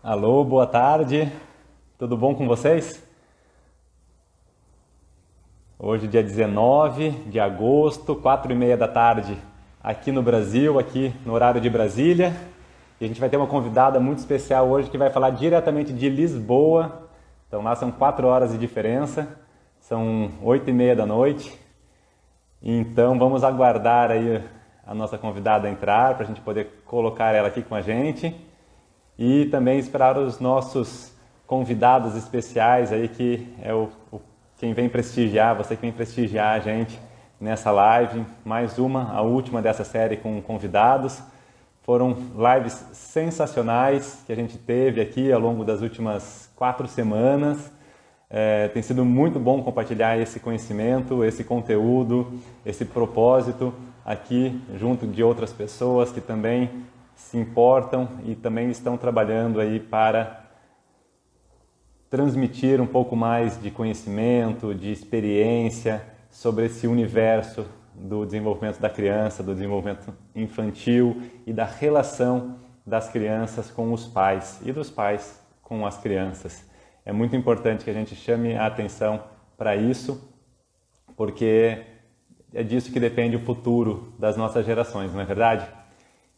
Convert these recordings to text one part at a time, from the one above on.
Alô, boa tarde. Tudo bom com vocês? Hoje, dia 19 de agosto, 4h30 da tarde, aqui no Brasil, aqui no horário de Brasília. E a gente vai ter uma convidada muito especial hoje que vai falar diretamente de Lisboa. Então lá são 4 horas de diferença, são 8h30 da noite. Então vamos aguardar aí a nossa convidada entrar para a gente poder colocar ela aqui com a gente. E também esperar os nossos convidados especiais aí, que é quem vem prestigiar, você que vem prestigiar a gente nessa live. Mais uma, a última dessa série com convidados. Foram lives sensacionais que a gente teve aqui ao longo das últimas 4 semanas. Tem sido muito bom compartilhar esse conhecimento, esse conteúdo, esse propósito aqui junto de outras pessoas que também se importam e também estão trabalhando aí para transmitir um pouco mais de conhecimento, de experiência sobre esse universo do desenvolvimento da criança, do desenvolvimento infantil e da relação das crianças com os pais e dos pais com as crianças. É muito importante que a gente chame a atenção para isso, porque é disso que depende o futuro das nossas gerações, não é verdade?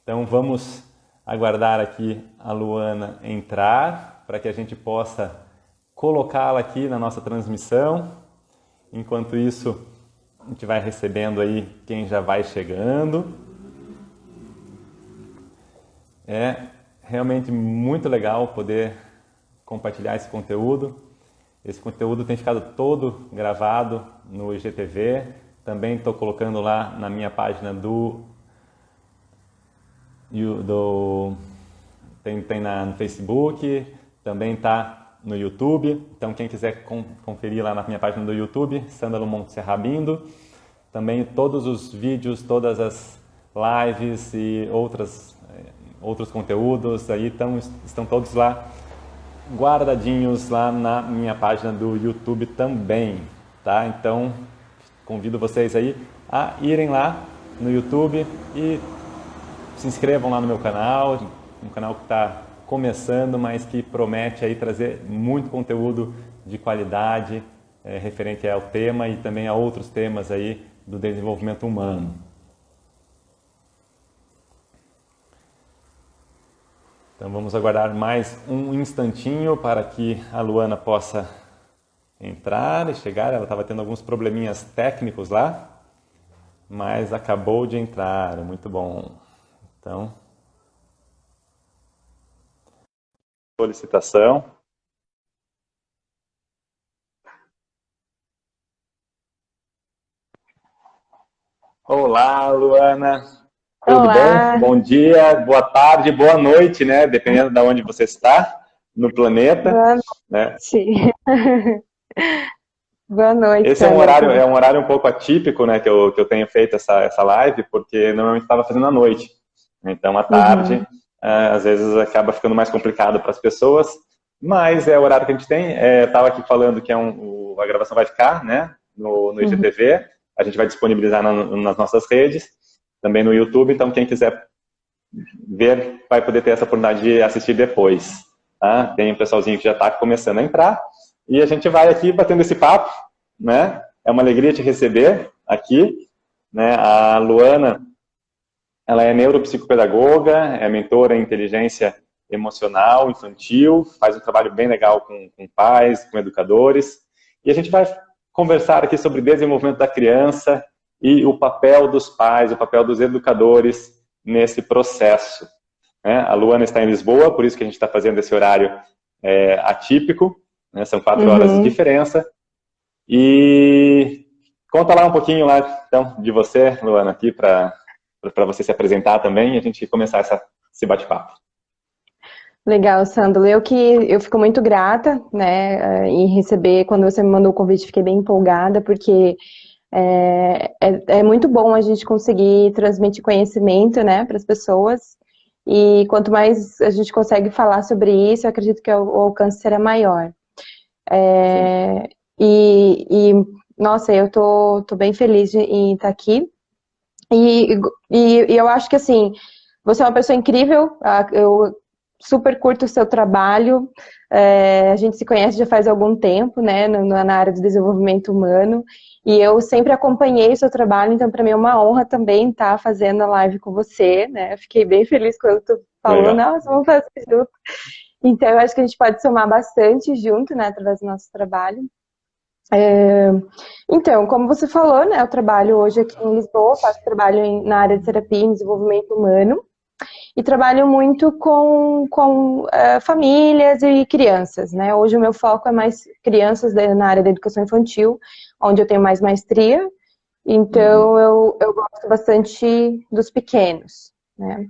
Então vamos aguardar aqui a Luana entrar para que a gente possa colocá-la aqui na nossa transmissão. Enquanto isso, a gente vai recebendo aí quem já vai chegando. É realmente muito legal poder compartilhar esse conteúdo. Esse conteúdo tem ficado todo gravado no IGTV. Também estou colocando lá na minha página tem no Facebook, também está no YouTube. Então quem quiser conferir lá na minha página do YouTube, Sândalo Montserrabindo. Também todos os vídeos, todas as lives e outros conteúdos aí estão todos lá guardadinhos lá na minha página do YouTube também, tá? Então convido vocês aí a irem lá no YouTube e se inscrevam lá no meu canal, um canal que está começando, mas que promete aí trazer muito conteúdo de qualidade referente ao tema e também a outros temas aí do desenvolvimento humano. Então vamos aguardar mais um instantinho para que a Luana possa entrar e chegar. Ela estava tendo alguns probleminhas técnicos lá, mas acabou de entrar, muito bom. Então, solicitação. Olá, Luana. Tudo bom? Olá, Bom dia, boa tarde, boa noite, né? Dependendo de onde você está no planeta, boa né? noite. Boa noite, Esse é um Sandra. horário, é um horário um pouco atípico, né? Que eu tenho feito essa live, porque normalmente estava fazendo à noite. Então, à tarde, Uhum, às vezes acaba ficando mais complicado para as pessoas, mas é o horário que a gente tem. Estava aqui falando que a gravação vai ficar, né? No uhum. IGTV. A gente vai disponibilizar nas nossas redes, também no YouTube. Então, quem quiser ver, vai poder ter essa oportunidade de assistir depois. Tá? Tem um pessoalzinho que já está começando a entrar. E a gente vai aqui batendo esse papo, né? É uma alegria te receber aqui, né? A Luana, ela é neuropsicopedagoga, é mentora em inteligência emocional infantil, faz um trabalho bem legal com pais, com educadores. E a gente vai conversar aqui sobre desenvolvimento da criança e o papel dos pais, o papel dos educadores nesse processo. Né? A Luana está em Lisboa, por isso que a gente está fazendo esse horário atípico, né? São 4 horas de Uhum. diferença. E conta lá um pouquinho lá, então, de você, Luana, aqui para você se apresentar também e a gente começar esse bate-papo. Legal, Sandro. Eu fico muito grata, né, em receber. Quando você me mandou o convite, fiquei bem empolgada, porque é muito bom a gente conseguir transmitir conhecimento, né, para as pessoas. E quanto mais a gente consegue falar sobre isso, eu acredito que o alcance será maior. Sim. É, nossa, eu tô bem feliz em estar aqui. E eu acho que, assim, você é uma pessoa incrível. Eu super curto o seu trabalho. A gente se conhece já faz algum tempo, né, na área do desenvolvimento humano, e eu sempre acompanhei o seu trabalho, então para mim é uma honra também estar fazendo a live com você, né? Eu fiquei bem feliz quando tu falou, Legal. nossa, vamos fazer junto. Então eu acho que a gente pode somar bastante junto, né, através do nosso trabalho. Então, como você falou, né, eu trabalho hoje aqui em Lisboa, faço trabalho na área de terapia e desenvolvimento humano, e trabalho muito com famílias e crianças, né? Hoje o meu foco é mais crianças na área da educação infantil, onde eu tenho mais maestria, então eu gosto bastante dos pequenos, né?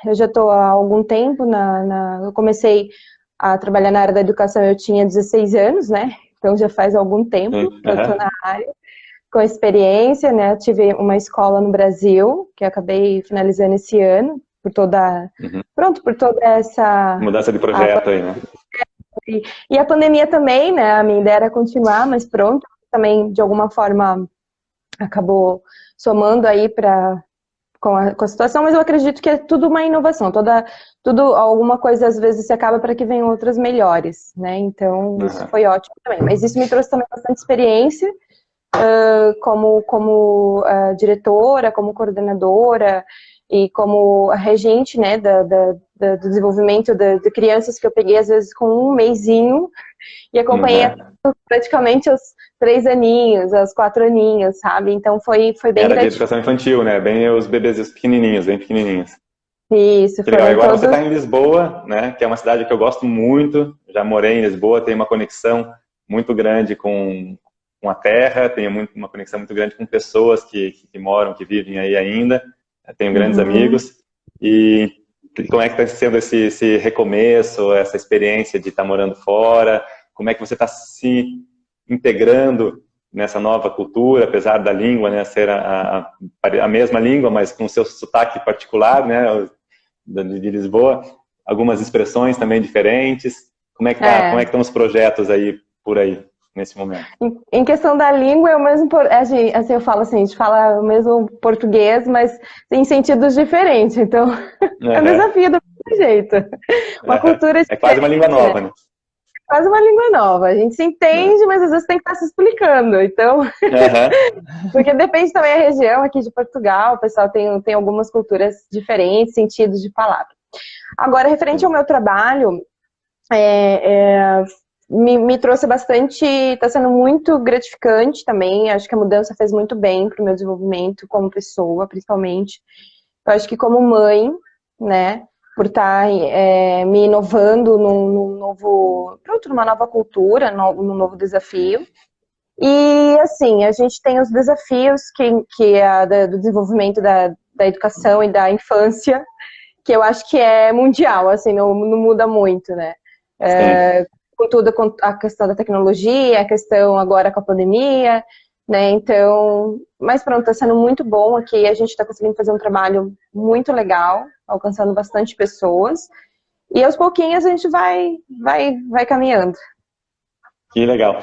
Eu já estou há algum tempo eu comecei a trabalhar na área da educação, eu tinha 16 anos, né? Então já faz algum tempo que eu estou na área, com experiência, né? Eu tive uma escola no Brasil, que eu acabei finalizando esse ano, por toda essa... Mudança de projeto aí, né? E a pandemia também, né? A minha ideia era continuar, mas pronto, também de alguma forma acabou somando aí com a situação, mas eu acredito que é tudo uma inovação, alguma coisa às vezes se acaba para que venham outras melhores, né? Então isso foi ótimo também, mas isso me trouxe também bastante experiência como diretora, como coordenadora e como regente, né, do desenvolvimento de crianças que eu peguei às vezes com um mesinho e acompanhei praticamente aos 3 aninhos, aos 4 aninhos, sabe? Então foi bem Era de gratificante. educação infantil, né? Bem os bebês pequenininhos, bem pequenininhos. Isso, Que legal. E foram agora você todos. está em Lisboa, né? Que é uma cidade que eu gosto muito. Já morei em Lisboa, tenho uma conexão muito grande com a terra, tenho uma conexão muito grande com pessoas que moram, que vivem aí ainda. Eu tenho grandes amigos. E como é que está sendo esse recomeço, essa experiência de estar morando fora? Como é que você está se integrando nessa nova cultura, apesar da língua, né, ser a mesma língua, mas com o seu sotaque particular, né, de Lisboa, algumas expressões também diferentes. Como é que como é que estão os projetos aí por aí nesse momento? Em questão da língua, é o mesmo, assim, eu falo assim, a gente fala o mesmo português, mas em sentidos diferentes, então é um desafio do mesmo jeito. Uma cultura É quase uma língua diferente, né? nova, né? Quase uma língua nova. A gente se entende, mas às vezes tem que estar se explicando. Então, porque depende também da região aqui de Portugal, o pessoal tem algumas culturas diferentes, sentidos de palavra. Agora, referente ao meu trabalho, me trouxe bastante, está sendo muito gratificante também, acho que a mudança fez muito bem para o meu desenvolvimento como pessoa, principalmente. Eu acho que como mãe, né, por estar me inovando numa nova cultura, num novo desafio. E, assim, a gente tem os desafios do desenvolvimento da educação e da infância, que eu acho que é mundial, assim, não muda muito, né? Com a questão da tecnologia, a questão agora com a pandemia, né? Então, mas pronto, está sendo muito bom aqui, a gente está conseguindo fazer um trabalho muito legal, alcançando bastante pessoas, e aos pouquinhos a gente vai caminhando. Que legal.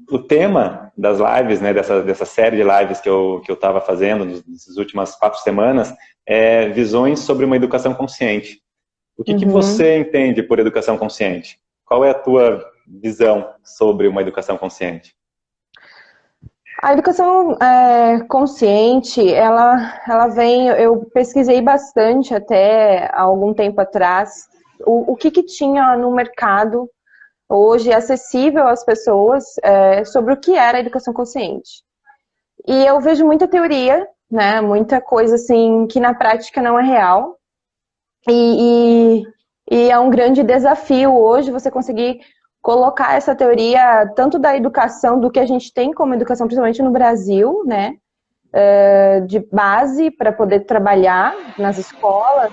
O tema das lives, né, dessa série de lives que eu estava fazendo nessas últimas 4 semanas, é visões sobre uma educação consciente. O que você entende por educação consciente? Qual é a tua visão sobre uma educação consciente? A educação consciente, ela vem, eu pesquisei bastante até há algum tempo atrás, o que tinha no mercado hoje acessível às pessoas sobre o que era a educação consciente. E eu vejo muita teoria, né, muita coisa assim que na prática não é real. E é um grande desafio hoje você conseguir colocar essa teoria tanto da educação, do que a gente tem como educação, principalmente no Brasil, né, de base para poder trabalhar nas escolas.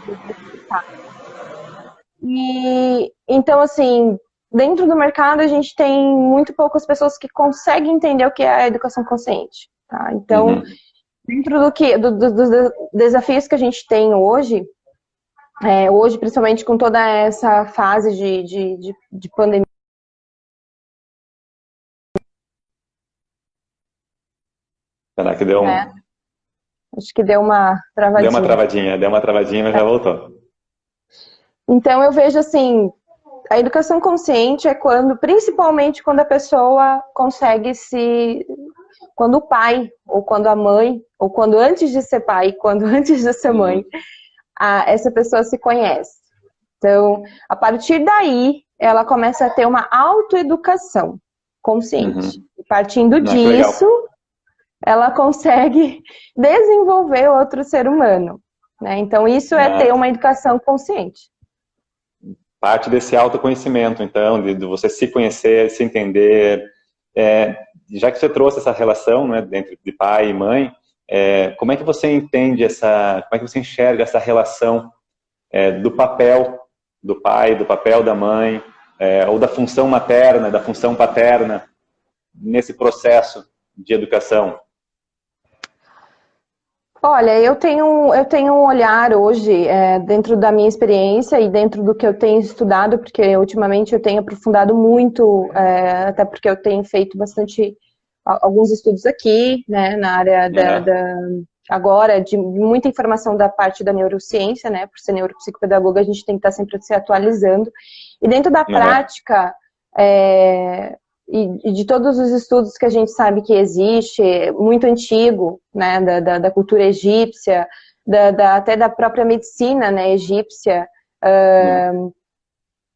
E então, assim, dentro do mercado a gente tem muito poucas pessoas que conseguem entender o que é a educação consciente, tá? Então, dentro dos desafios que a gente tem hoje, principalmente com toda essa fase de pandemia. Caraca, deu Acho que deu uma travadinha. deu uma travadinha, mas já voltou. Então eu vejo assim, a educação consciente é quando, principalmente quando a pessoa consegue quando o pai, ou quando a mãe, ou quando antes de ser pai, quando antes de ser mãe, essa pessoa se conhece. Então, a partir daí, ela começa a ter uma autoeducação consciente. E partindo disso, ela consegue desenvolver outro ser humano, né? Então, isso é ter uma educação consciente. Parte desse autoconhecimento, então, de você se conhecer, se entender. Já que você trouxe essa relação, né, de pai e mãe, como é que você entende como é que você enxerga essa relação do papel do pai, do papel da mãe, ou da função materna, da função paterna, nesse processo de educação? Olha, eu tenho um olhar hoje, dentro da minha experiência e dentro do que eu tenho estudado, porque ultimamente eu tenho aprofundado muito, até porque eu tenho feito alguns estudos aqui, né, na área agora, de muita informação da parte da neurociência, né, por ser neuropsicopedagoga, a gente tem que estar sempre se atualizando. E dentro da prática, e de todos os estudos que a gente sabe que existe, muito antigo, né, da cultura egípcia, até da própria medicina, né, egípcia,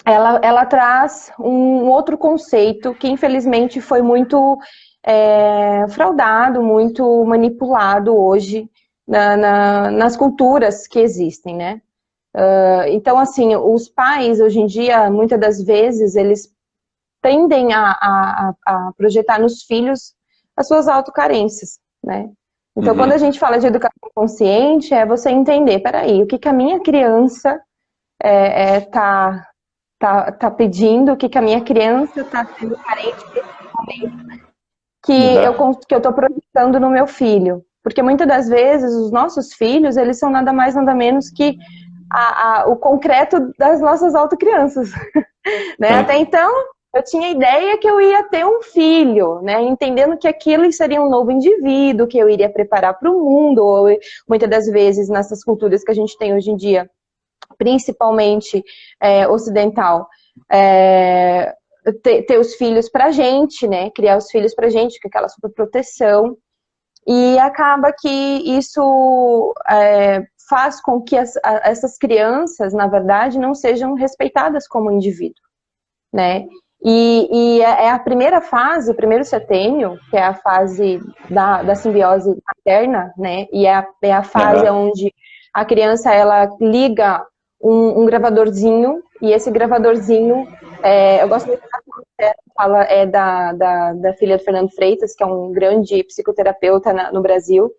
ela traz um outro conceito que infelizmente foi muito fraudado, muito manipulado hoje nas culturas que existem, né? Então, assim, os pais, hoje em dia, muitas das vezes, eles tendem a projetar nos filhos as suas autocarências, né? Então, quando a gente fala de educação consciente, é você entender, peraí, o que a minha criança tá pedindo, o que a minha criança está sendo carente nesse momento que eu estou projetando no meu filho. Porque muitas das vezes os nossos filhos, eles são nada mais, nada menos que o concreto das nossas autocrianças. Né? Até então, eu tinha a ideia que eu ia ter um filho, né? Entendendo que aquilo seria um novo indivíduo, que eu iria preparar para o mundo, ou muitas das vezes nessas culturas que a gente tem hoje em dia, principalmente ocidental, ter os filhos pra gente, né? Criar os filhos pra gente, com aquela super proteção. E acaba que isso faz com que essas crianças, na verdade, não sejam respeitadas como indivíduo, né? E é a primeira fase, o primeiro setênio, que é a fase da simbiose materna, né? E é a fase onde a criança, ela liga um gravadorzinho, e esse gravadorzinho, eu gosto muito da fala da filha do Fernando Freitas, que é um grande psicoterapeuta no Brasil.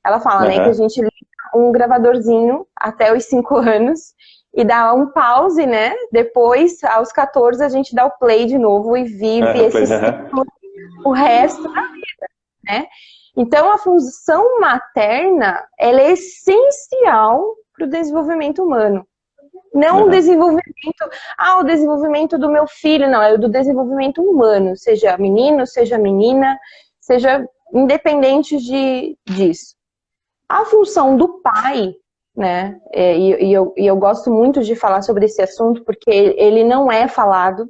Ela fala, né, que a gente liga um gravadorzinho até os 5 anos e dá um pause, né? Depois, aos 14, a gente dá o play de novo e vive esse ciclo o resto da vida, né? Então, a função materna, ela é essencial para o desenvolvimento humano. Não o desenvolvimento do meu filho, não, é o do desenvolvimento humano, seja menino, seja menina, seja independente disso. A função do pai, né, e eu gosto muito de falar sobre esse assunto, porque ele não é falado.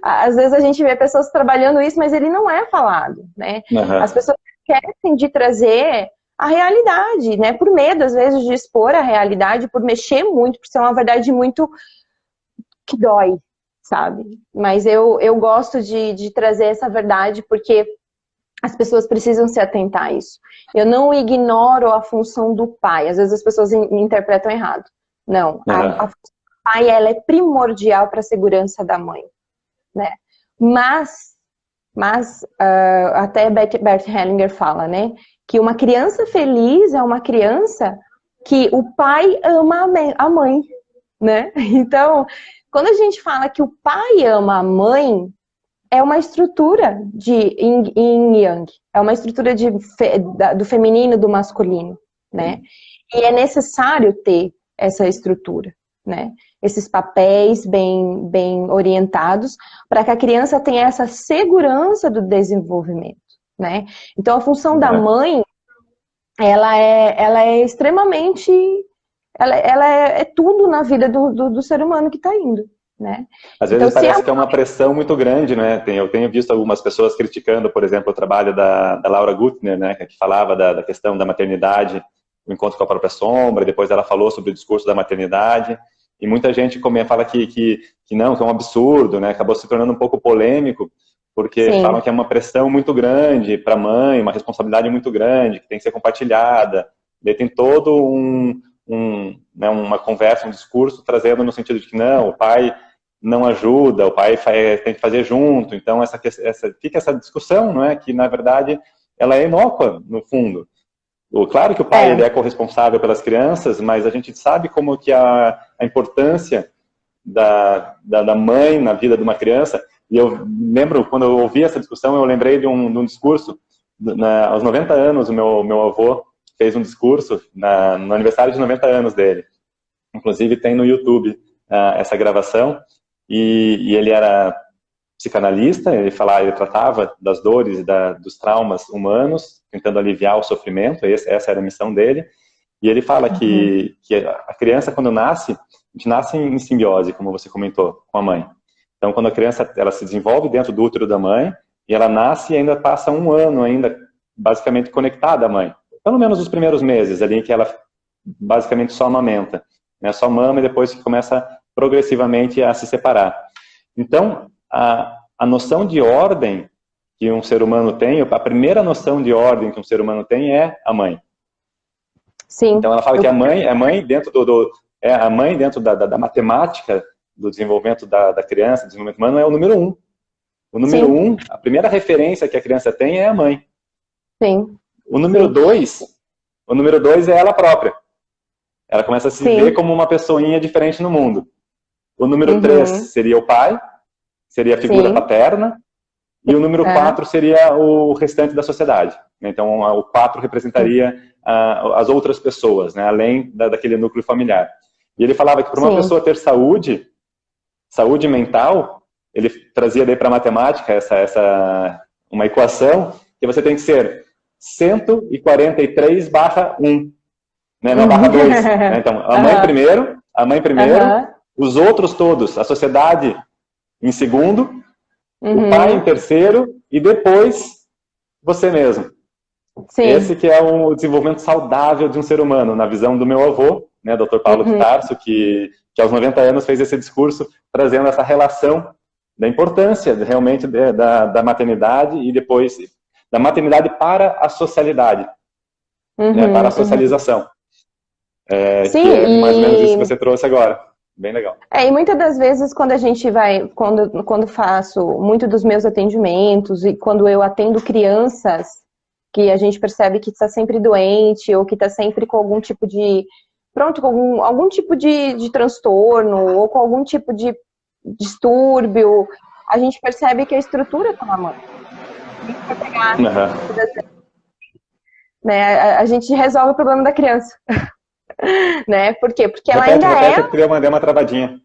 Às vezes a gente vê pessoas trabalhando isso, mas ele não é falado, né? As pessoas esquecem de trazer a realidade, né? Por medo, às vezes, de expor a realidade, por mexer muito, por ser uma verdade muito que dói, sabe? Mas eu gosto de trazer essa verdade porque as pessoas precisam se atentar a isso. Eu não ignoro a função do pai. Às vezes as pessoas interpretam errado. Não, a função do pai, ela é primordial para a segurança da mãe, né? Mas até Bert Hellinger fala, né, que uma criança feliz é uma criança que o pai ama a mãe, né? Então, quando a gente fala que o pai ama a mãe, é uma estrutura de yin e yang, é uma estrutura do feminino e do masculino, né? E é necessário ter essa estrutura, né? Esses papéis bem orientados, para que a criança tenha essa segurança do desenvolvimento, né? Então, a função da mãe, ela é extremamente ela é tudo na vida do ser humano que está indo, né? Às vezes então, parece que é uma pressão muito grande, né? Eu tenho visto algumas pessoas criticando, por exemplo, o trabalho da Laura Gutner, né? Que falava da questão da maternidade, o encontro com a própria sombra, depois ela falou sobre o discurso da maternidade, e muita gente fala que não, que é um absurdo, né? Acabou se tornando um pouco polêmico, porque Sim. falam que é uma pressão muito grande para a mãe, uma responsabilidade muito grande, que tem que ser compartilhada. Daí tem todo né, uma conversa, um discurso trazendo no sentido de que não, o pai não ajuda, o pai tem que fazer junto. Então fica essa discussão, não é? Que na verdade ela é inócua no fundo. Claro que o pai ele é corresponsável pelas crianças, mas a gente sabe como que a importância da mãe na vida de uma criança. E eu lembro, quando eu ouvi essa discussão, eu lembrei de um discurso, aos 90 anos, o meu avô fez um discurso no aniversário de 90 anos dele. Inclusive tem no YouTube essa gravação, e ele era psicanalista, ele tratava das dores e dos traumas humanos, tentando aliviar o sofrimento, essa era a missão dele, e ele fala que a criança, quando nasce, a gente nasce em simbiose, como você comentou, com a mãe. Então, quando a criança ela se desenvolve dentro do útero da mãe, e ela nasce e ainda passa um ano ainda basicamente conectada à mãe. Pelo menos os primeiros meses, ali em que ela basicamente só amamenta, né? Só mama e depois que começa progressivamente a se separar. Então, a noção de ordem que um ser humano tem, a primeira noção de ordem que um ser humano tem é a mãe. Sim. Então ela fala que a mãe dentro a mãe dentro da matemática do desenvolvimento da criança, do desenvolvimento humano, é o número 1. O número 1, a primeira referência que a criança tem é a mãe. Sim. O número 2 é ela própria. Ela começa a se ver como uma pessoinha diferente no mundo. O número 3 seria o pai, seria a figura paterna, e o número 4 seria o restante da sociedade. Então, o 4 representaria as outras pessoas, né, além daquele núcleo familiar. E ele falava que para uma pessoa ter saúde mental, ele trazia daí para a matemática uma equação que você tem que ser 143/1, né, não /2. Né? Então, a mãe primeiro, os outros todos, a sociedade em segundo, o pai em terceiro e depois você mesmo. Sim. Esse que é o desenvolvimento saudável de um ser humano, na visão do meu avô, né, Dr. Paulo de Tarso, que aos 90 anos fez esse discurso trazendo essa relação da importância realmente da maternidade e depois da maternidade para a socialidade, né, para a socialização. Sim, que é mais ou menos isso que você trouxe agora. Bem legal. E muitas das vezes quando a gente vai, quando faço muito dos meus atendimentos e quando eu atendo crianças que a gente percebe que está sempre doente ou que está sempre com algum tipo de, com algum tipo de transtorno ou com algum tipo de distúrbio, a gente percebe que a estrutura está na mãe. A gente vai pegar, né, a gente resolve o problema da criança. Né? Por quê? Porque ela ainda porque eu mandei uma travadinha.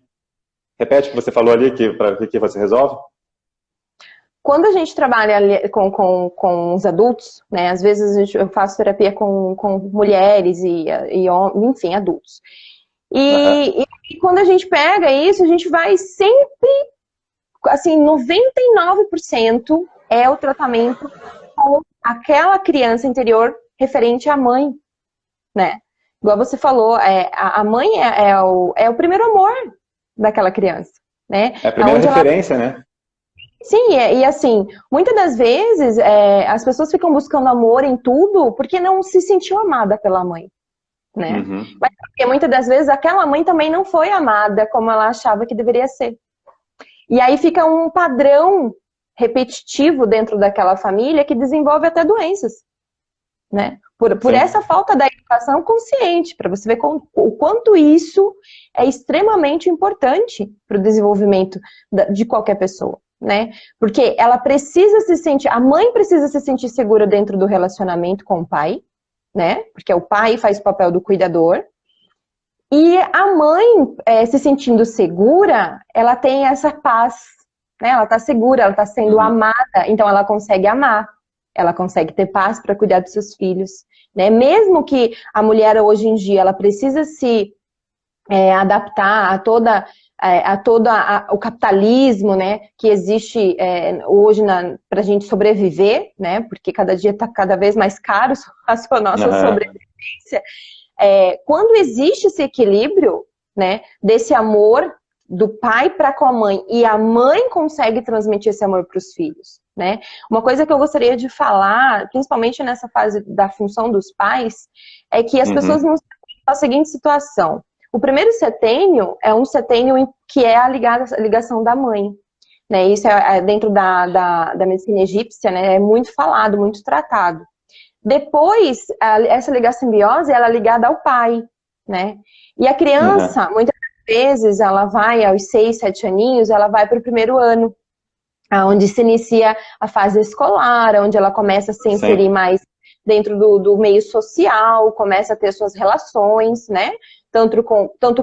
Repete o que você falou ali, para que você resolve. Quando a gente trabalha com os adultos, né? Às vezes eu faço terapia com mulheres e enfim, adultos. E quando a gente pega isso, a gente vai sempre, assim, 99% é o tratamento com aquela criança interior referente à mãe, né? Igual você falou, a mãe é o primeiro amor daquela criança, né? É a primeira referência, né? Sim, e assim, muitas das vezes as pessoas ficam buscando amor em tudo porque não se sentiu amada pela mãe, né? Mas porque muitas das vezes aquela mãe também não foi amada como ela achava que deveria ser. E aí fica um padrão repetitivo dentro daquela família que desenvolve até doenças, né? Por essa falta da educação consciente, para você ver o quanto isso é extremamente importante para o desenvolvimento de qualquer pessoa, né? Porque ela precisa se sentir, a mãe precisa se sentir segura dentro do relacionamento com o pai, né? Porque o pai faz o papel do cuidador. E a mãe, se sentindo segura, ela tem essa paz, né? Ela está segura, ela está sendo amada, então ela consegue amar. Ela consegue ter paz para cuidar dos seus filhos, né? Mesmo que a mulher hoje em dia ela precisa se adaptar a todo o capitalismo, né, que existe hoje para a gente sobreviver, né, porque cada dia está cada vez mais caro a nossa sobrevivência. Quando existe esse equilíbrio, né, desse amor do pai para com a mãe, e a mãe consegue transmitir esse amor para os filhos, né? Uma coisa que eu gostaria de falar, principalmente nessa fase da função dos pais, é que as pessoas não sabem a seguinte situação. O primeiro setênio é um setênio que é a ligação da mãe, né? Isso dentro da medicina egípcia, né? É muito falado, muito tratado. Depois, essa ligassimbiose, ela é ligada ao pai, né? E a criança, muitas vezes, ela vai aos 6, 7 aninhos, ela vai para o primeiro ano, onde se inicia a fase escolar, onde ela começa a se inserir mais dentro do meio social, começa a ter suas relações, né? Tanto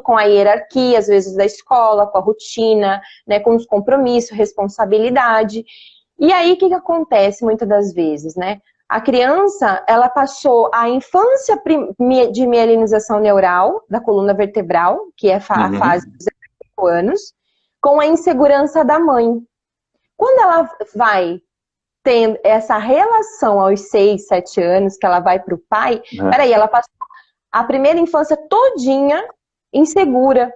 com a hierarquia, às vezes, da escola, com a rotina, né? Com os compromissos, responsabilidade. E aí, o que acontece muitas das vezes, né? A criança, ela passou a infância de mielinização neural da coluna vertebral, que é a fase dos 5 anos, com a insegurança da mãe. Quando ela vai tendo essa relação aos 6, 7 anos, que ela vai para o pai, peraí, ela passou a primeira infância todinha insegura,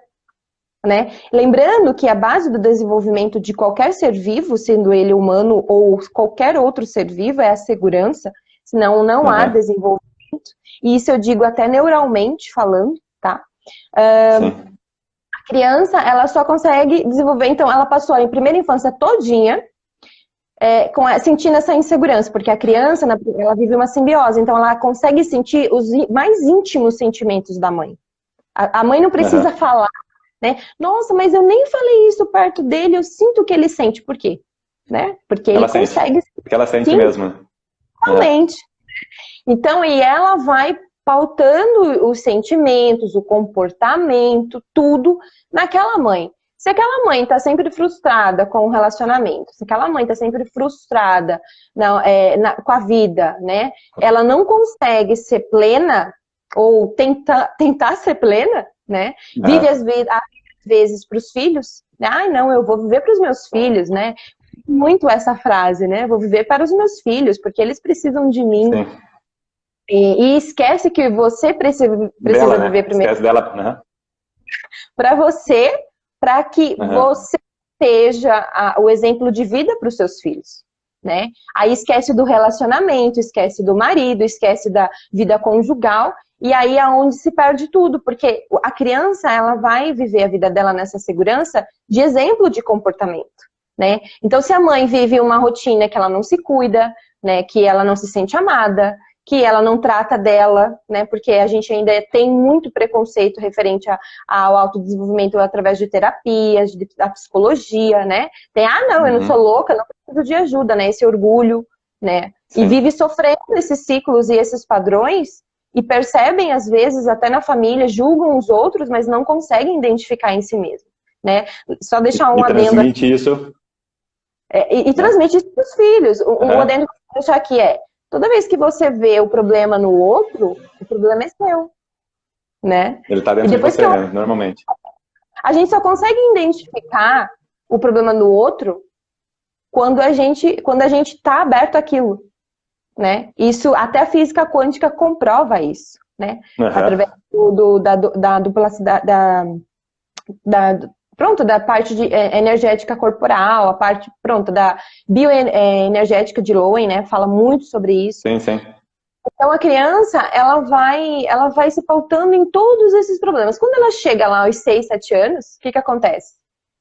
né? Lembrando que a base do desenvolvimento de qualquer ser vivo, sendo ele humano ou qualquer outro ser vivo, é a segurança, senão não há desenvolvimento. E isso eu digo até neuralmente falando, tá? A criança, ela só consegue desenvolver, então ela passou a primeira infância todinha sentindo essa insegurança, porque a criança, ela vive uma simbiose, então ela consegue sentir os mais íntimos sentimentos da mãe. A mãe não precisa falar, né? Nossa, mas eu nem falei isso perto dele, eu sinto que ele sente. Por quê? Né? Porque ele consegue... Porque ela sente mesmo. Realmente. Então, e ela vai pautando os sentimentos, o comportamento, tudo naquela mãe. Se aquela mãe está sempre frustrada com o relacionamento, se aquela mãe está sempre frustrada com a vida, né? Ela não consegue ser plena, ou tentar ser plena, né? Vive às vezes para os filhos. Não, eu vou viver para os meus filhos, né? Muito essa frase, né? Vou viver para os meus filhos, porque eles precisam de mim. E esquece que você precisa dela, viver primeiro. Esquece dela, para você, para que você seja o exemplo de vida para os seus filhos, né? Aí esquece do relacionamento, esquece do marido, esquece da vida conjugal, e aí é onde se perde tudo, porque a criança, ela vai viver a vida dela nessa segurança de exemplo de comportamento, né? Então, se a mãe vive uma rotina que ela não se cuida, né, que ela não se sente amada, que ela não trata dela, né, porque a gente ainda tem muito preconceito referente ao autodesenvolvimento através de terapias, da psicologia, né? Tem, não, eu não sou louca, não preciso de ajuda, né? Esse orgulho, né? E vive sofrendo esses ciclos e esses padrões, e percebem, às vezes, até na família, julgam os outros, mas não conseguem identificar em si mesmo, né? Só deixar um adendo. Transmite isso. Transmite isso para os filhos. Um adendo que eu vou deixar aqui toda vez que você vê o problema no outro, o problema é seu, né? Ele está dentro de você, né? Normalmente. A gente só consegue identificar o problema no outro quando a gente está aberto àquilo, né? Isso, até a física quântica comprova isso, né? Através da duplicidade, da parte energética corporal, a parte, da bioenergética de Lowen, né? Fala muito sobre isso. Sim. Então, a criança, ela vai se pautando em todos esses problemas. Quando ela chega lá aos 6, 7 anos, o que acontece?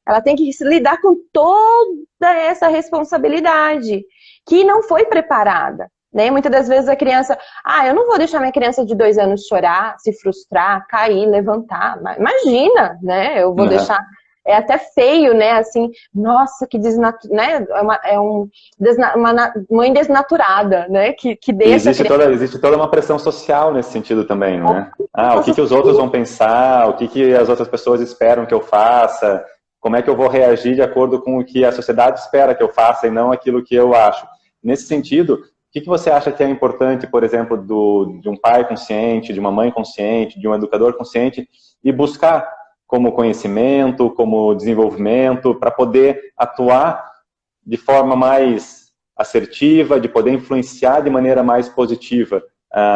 Ela tem que lidar com toda essa responsabilidade que não foi preparada, né? Muitas das vezes a criança, eu não vou deixar minha criança de 2 anos chorar, se frustrar, cair, levantar. Imagina, né? Eu vou deixar... É até feio, né? Assim, nossa, que né? Uma mãe desnaturada, né? Que deixa... Existe toda uma pressão social nesse sentido também, né? O que os outros vão pensar, o que as outras pessoas esperam que eu faça, como é que eu vou reagir de acordo com o que a sociedade espera que eu faça e não aquilo que eu acho. Nesse sentido, o que você acha que é importante, por exemplo, de um pai consciente, de uma mãe consciente, de um educador consciente, e buscar como conhecimento, como desenvolvimento, para poder atuar de forma mais assertiva, de poder influenciar de maneira mais positiva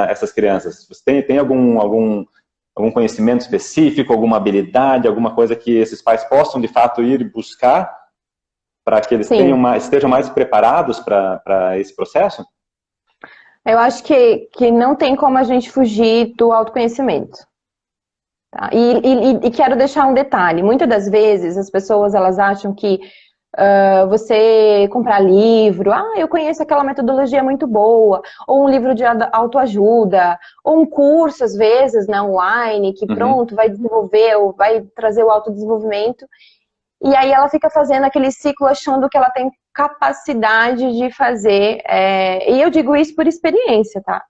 essas crianças? Você tem algum conhecimento específico, alguma habilidade, alguma coisa que esses pais possam de fato ir buscar para que eles estejam mais preparados para esse processo? Eu acho que não tem como a gente fugir do autoconhecimento. Tá? E quero deixar um detalhe. Muitas das vezes as pessoas elas acham que você comprar livro, eu conheço aquela metodologia muito boa, ou um livro de autoajuda, ou um curso, às vezes, né, online, que pronto, vai desenvolver, ou vai trazer o autodesenvolvimento. E aí ela fica fazendo aquele ciclo achando que ela tem capacidade de fazer. E eu digo isso por experiência, tá?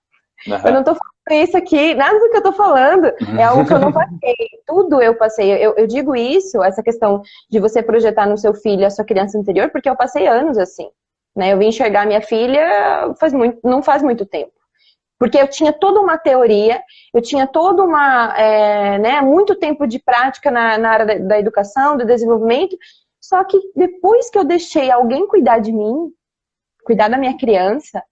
Eu não tô falando isso aqui, nada do que eu tô falando é algo que eu não passei. Tudo eu passei. Eu digo isso, essa questão de você projetar no seu filho a sua criança interior, porque eu passei anos assim. Né? Eu vim enxergar minha filha não faz muito tempo. Porque eu tinha toda uma teoria, eu tinha toda uma, muito tempo de prática na área da educação, do desenvolvimento, só que depois que eu deixei alguém cuidar de mim, cuidar da minha criança,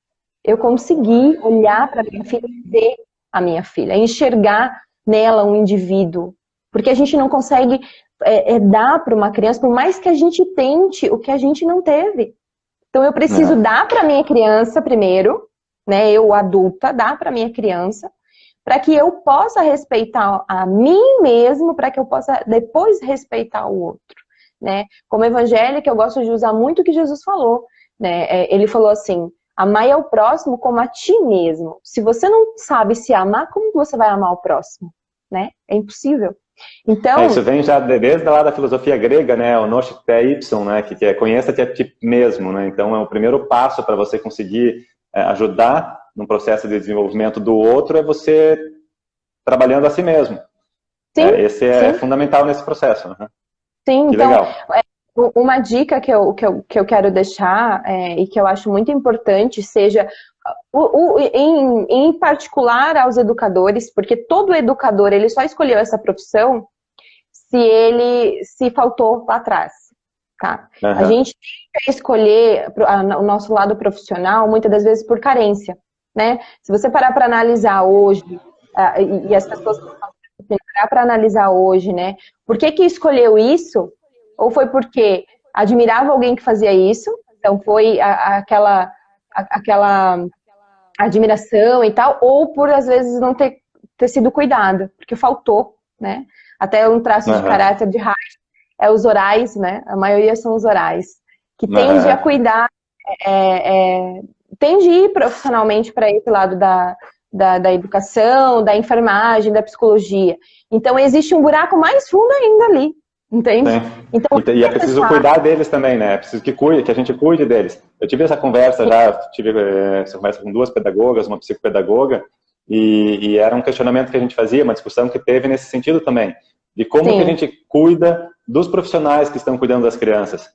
eu consegui olhar para minha filha e ver a minha filha, enxergar nela um indivíduo. Porque a gente não consegue dar para uma criança, por mais que a gente tente, o que a gente não teve. Então eu preciso dar para minha criança primeiro, né, eu adulta, dar para minha criança, para que eu possa respeitar a mim mesmo, para que eu possa depois respeitar o outro. Né? Como evangélica, eu gosto de usar muito o que Jesus falou. Né? Ele falou assim, amai ao próximo como a ti mesmo. Se você não sabe se amar, como você vai amar o próximo? Né? É impossível. Então, isso vem já desde lá da filosofia grega, né? O noce te ipsum, né? Que é conheça-te a ti mesmo, né? Então é o primeiro passo para você conseguir ajudar no processo de desenvolvimento do outro, é você trabalhando a si mesmo. Sim, esse é fundamental nesse processo. Uhum. Sim, que então, legal. Uma dica que eu quero deixar e que eu acho muito importante seja, em particular aos educadores, porque todo educador ele só escolheu essa profissão se faltou lá atrás. Tá? A gente tem que escolher o nosso lado profissional muitas das vezes por carência. Né? Se você parar para analisar hoje, e as pessoas parar para analisar hoje, né? Por que escolheu isso? Ou foi porque admirava alguém que fazia isso? Então foi aquela admiração e tal, ou por às vezes não ter sido cuidado, porque faltou, né? Até um traço de caráter de raiz os orais, né? A maioria são os orais, que tende a cuidar, tende a ir profissionalmente para esse lado da educação, da enfermagem, da psicologia. Então existe um buraco mais fundo ainda ali, entende? Então, e é preciso cuidar deles também, né? É preciso que a gente cuide deles. Eu tive essa conversa tive essa conversa com 2 pedagogas, uma psicopedagoga, e era um questionamento que a gente fazia, uma discussão que teve nesse sentido também, de como que a gente cuida dos profissionais que estão cuidando das crianças.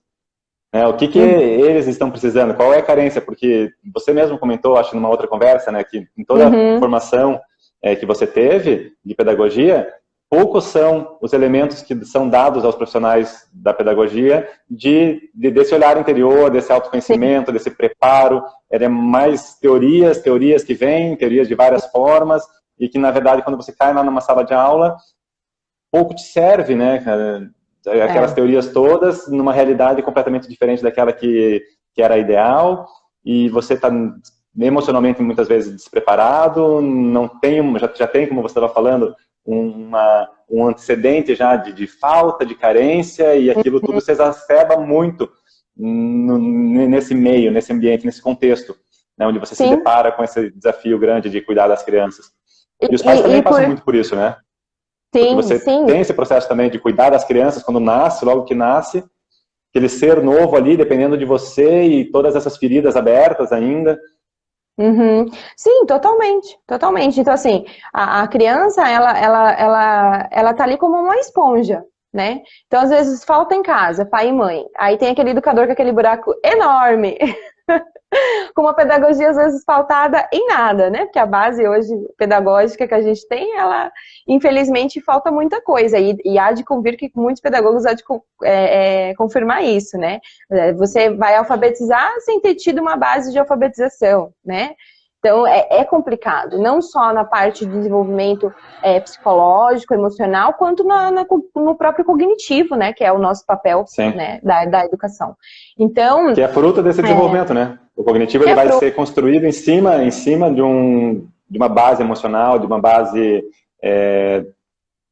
O que eles estão precisando? Qual é a carência? Porque você mesmo comentou, acho, numa outra conversa, né, que em toda a formação que você teve de pedagogia, poucos são os elementos que são dados aos profissionais da pedagogia desse olhar interior, desse autoconhecimento, desse preparo. É mais teorias que vêm, teorias de várias formas, e que, na verdade, quando você cai lá numa sala de aula, pouco te serve, né? Aquelas teorias todas, numa realidade completamente diferente daquela que era ideal, e você está emocionalmente muitas vezes despreparado, não tem, já tem, como você estava falando, um antecedente já de falta, de carência, e aquilo tudo se exacerba muito nesse meio, nesse ambiente, nesse contexto, né, onde você se depara com esse desafio grande de cuidar das crianças. E os pais também passam muito por isso, né? Porque você tem esse processo também de cuidar das crianças quando nasce, logo que nasce, aquele ser novo ali, dependendo de você, e todas essas feridas abertas ainda. Sim, totalmente, totalmente. Então, assim, a criança, ela tá ali como uma esponja, né? Então, às vezes, falta em casa, pai e mãe. Aí tem aquele educador com aquele buraco enorme. com uma pedagogia às vezes pautada em nada, né? Porque a base hoje pedagógica que a gente tem, ela infelizmente falta muita coisa e há de convir que muitos pedagogos há de confirmar isso, né? Você vai alfabetizar sem ter tido uma base de alfabetização, né? Então, é complicado, não só na parte de desenvolvimento psicológico, emocional, quanto no próprio cognitivo, né, que é o nosso papel, né, da educação. Então, que é fruto desse desenvolvimento, né? O cognitivo ele vai ser construído em cima de uma base emocional, de uma base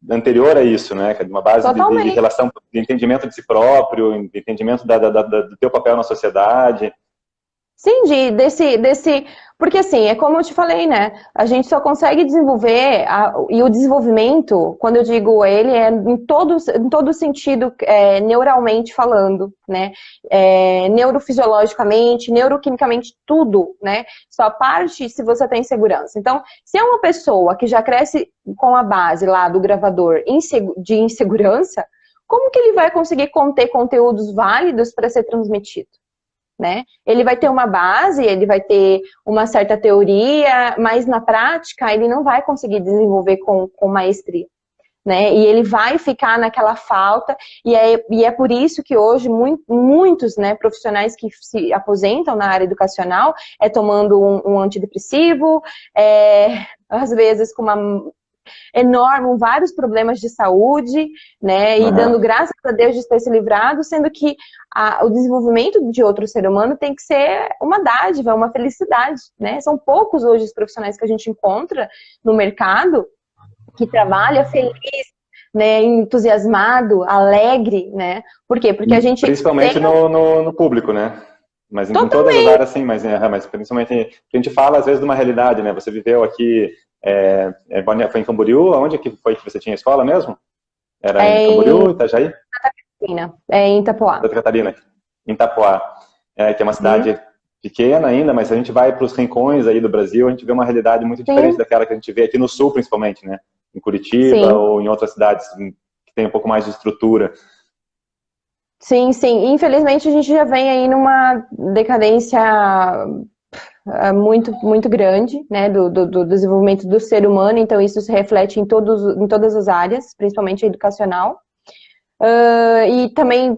anterior a isso, né? De uma base de relação, de entendimento de si próprio, de entendimento do teu papel na sociedade. Sim, porque assim, é como eu te falei, né? A gente só consegue desenvolver, e o desenvolvimento, quando eu digo ele, é em todo sentido, neuralmente falando, né? Neurofisiologicamente, neuroquimicamente, tudo, né? Só parte se você tem segurança. Então, se é uma pessoa que já cresce com a base lá do gravador de insegurança, como que ele vai conseguir conter conteúdos válidos para ser transmitido? Né? Ele vai ter uma base, ele vai ter uma certa teoria, mas na prática ele não vai conseguir desenvolver com maestria, né? E ele vai ficar naquela falta, e é por isso que hoje muitos, né, profissionais que se aposentam na área educacional tomando um antidepressivo, às vezes com uma enorme, vários problemas de saúde, né, e dando graças a Deus de ter se livrado, sendo que o desenvolvimento de outro ser humano tem que ser uma dádiva, uma felicidade, né, são poucos hoje os profissionais que a gente encontra no mercado que trabalha feliz, né, entusiasmado, alegre, né, por quê? Porque a gente... Principalmente no público, né? Mas em todas as áreas, sim, mas principalmente a gente fala às vezes de uma realidade, né? Você viveu aqui, foi em Camboriú, onde que foi que você tinha escola mesmo? Era em Camboriú, Itajaí? Santa Catarina, em Itapoá. Santa Catarina, em Itapoá, que é uma cidade pequena ainda, mas se a gente vai para os rincões aí do Brasil, a gente vê uma realidade muito diferente daquela que a gente vê aqui no sul, principalmente, né? Em Curitiba ou em outras cidades que tem um pouco mais de estrutura. Sim, sim. Infelizmente a gente já vem aí numa decadência muito, muito grande, né, do desenvolvimento do ser humano, então isso se reflete em todas as áreas, principalmente a educacional. E também,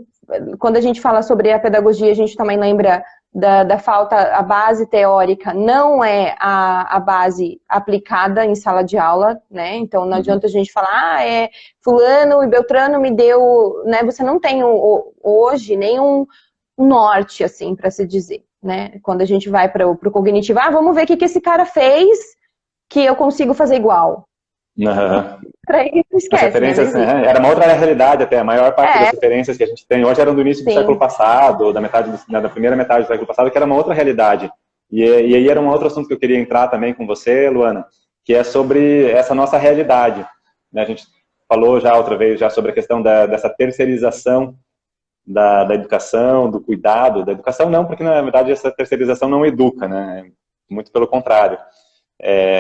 quando a gente fala sobre a pedagogia, a gente também lembra da falta, a base teórica não é a base aplicada em sala de aula, né? Então não adianta a gente falar, fulano e Beltrano me deu, né? Você não tem hoje nenhum norte, assim, para se dizer, né? Quando a gente vai para o cognitivo, vamos ver o que esse cara fez que eu consigo fazer igual. Para ele, não esquece, as referências, né? Era uma outra realidade até, a maior parte das referências que a gente tem hoje eram do início do século passado, da primeira metade do século passado, que era uma outra realidade. E aí era um outro assunto que eu queria entrar também com você, Luana, que é sobre essa nossa realidade, né? A gente falou já outra vez já sobre a questão dessa terceirização da educação, do cuidado, da educação não, porque na verdade essa terceirização não educa, né? Muito pelo contrário.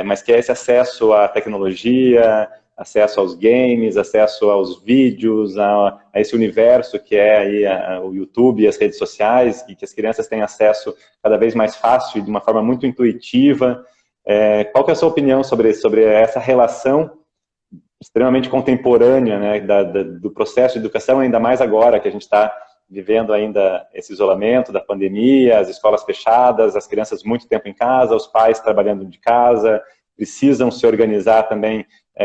Mas que é esse acesso à tecnologia, acesso aos games, acesso aos vídeos, a esse universo que é aí o YouTube e as redes sociais, e que as crianças têm acesso cada vez mais fácil e de uma forma muito intuitiva. Qual que é a sua opinião sobre essa relação extremamente contemporânea, né, do processo de educação, ainda mais agora que a gente está vivendo ainda esse isolamento da pandemia, as escolas fechadas, as crianças muito tempo em casa, os pais trabalhando de casa, precisam se organizar também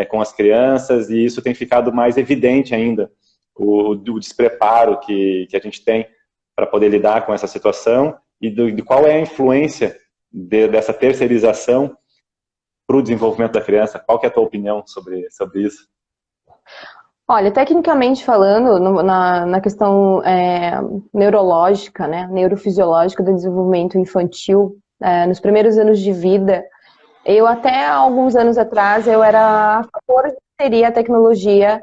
com as crianças, e isso tem ficado mais evidente ainda, o despreparo que a gente tem para poder lidar com essa situação, e de qual é a influência dessa terceirização para o desenvolvimento da criança. Qual que é a tua opinião sobre isso? Olha, tecnicamente falando, na questão neurológica, né, neurofisiológica do desenvolvimento infantil, nos primeiros anos de vida, eu até alguns anos atrás, eu era a favor de inserir a tecnologia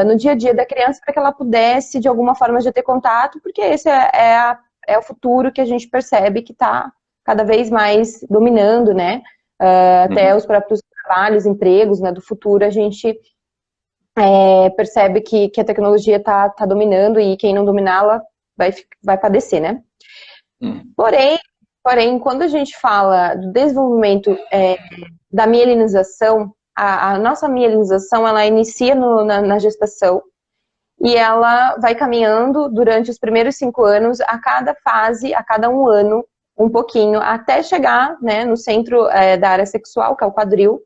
no dia a dia da criança para que ela pudesse, de alguma forma, já ter contato, porque esse é o futuro que a gente percebe que está cada vez mais dominando, né? Até os próprios trabalhos, empregos, né, do futuro, a gente percebe que a tecnologia está dominando, e quem não dominá-la vai padecer, né? Porém, Porém, quando a gente fala do desenvolvimento da mielinização, a nossa mielinização, ela inicia na gestação e ela vai caminhando durante os primeiros 5 anos, a cada fase, a cada 1 ano, um pouquinho, até chegar, né, no centro da área sexual, que é o quadril.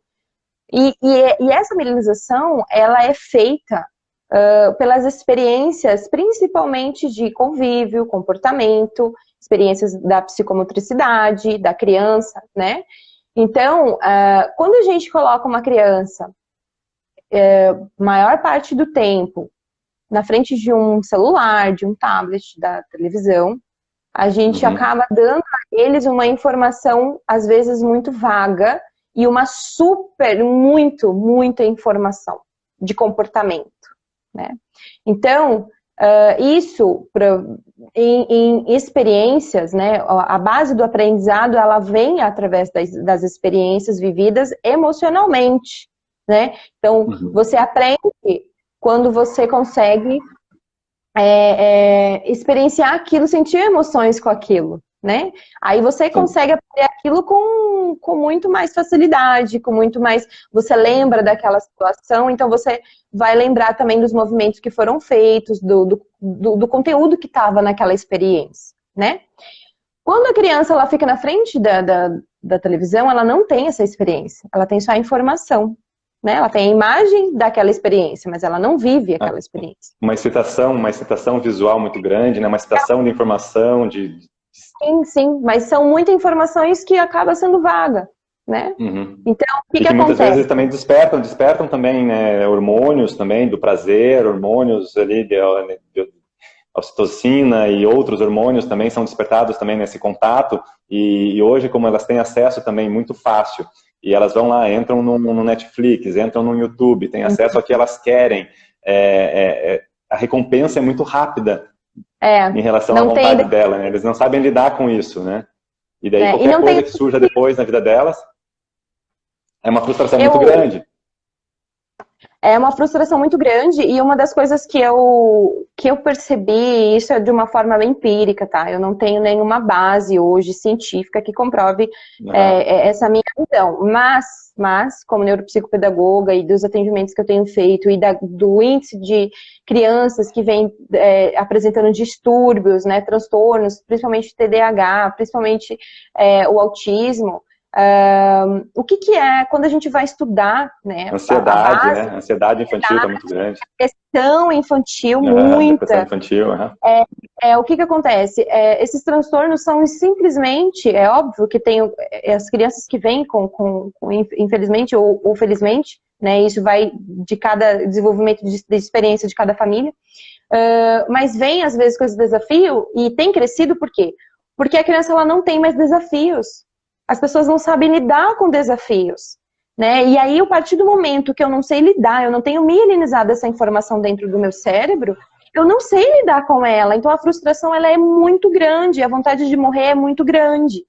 E essa mielinização, ela é feita pelas experiências, principalmente de convívio, comportamento, experiências da psicomotricidade, da criança, né? Então, quando a gente coloca uma criança, maior parte do tempo, na frente de um celular, de um tablet, da televisão, a gente acaba dando a eles uma informação, às vezes, muito vaga e uma muita informação de comportamento, né? Então, isso, em experiências, né, a base do aprendizado, ela vem através das experiências vividas emocionalmente, né? Então, você aprende quando você consegue experienciar aquilo, sentir emoções com aquilo, né? Aí você consegue aprender aquilo com muito mais facilidade, com muito mais... Você lembra daquela situação, então você vai lembrar também dos movimentos que foram feitos, do conteúdo que estava naquela experiência, né? Quando a criança ela fica na frente da televisão, ela não tem essa experiência, ela tem só a informação, né? Ela tem a imagem daquela experiência, mas ela não vive aquela experiência. Uma excitação visual muito grande, né? Uma excitação de informação, Sim, mas são muitas informações que acaba sendo vaga, né? Então, o que acontece? Muitas vezes também despertam também, né, hormônios também do prazer, hormônios ali de ocitocina e outros hormônios também são despertados também nesse contato, e hoje, como elas têm acesso também muito fácil, e elas vão lá, entram no Netflix, entram no YouTube, têm acesso ao que elas querem, a recompensa é muito rápida em relação à vontade dela, né? Eles não sabem lidar com isso, né? E daí qualquer coisa que surja depois na vida delas é uma frustração muito grande. É uma frustração muito grande, e uma das coisas que eu percebi, isso é de uma forma bem empírica, tá? Eu não tenho nenhuma base hoje científica que comprove essa minha visão, mas como neuropsicopedagoga e dos atendimentos que eu tenho feito e do índice de crianças que vêm apresentando distúrbios, né, transtornos, principalmente TDAH, principalmente o autismo, o que é quando a gente vai estudar, né? Ansiedade, né? A ansiedade infantil está muito grande. Depressão infantil, muita. Depressão infantil, o que acontece? Esses transtornos são simplesmente, é óbvio que tem as crianças que vêm com infelizmente ou felizmente, né? Isso vai de cada desenvolvimento de experiência de cada família, mas vem às vezes com esse desafio e tem crescido por quê? Porque a criança ela não tem mais desafios. As pessoas não sabem lidar com desafios, né? E aí, a partir do momento que eu não sei lidar, eu não tenho mielinizado essa informação dentro do meu cérebro, eu não sei lidar com ela. Então, a frustração ela é muito grande, a vontade de morrer é muito grande,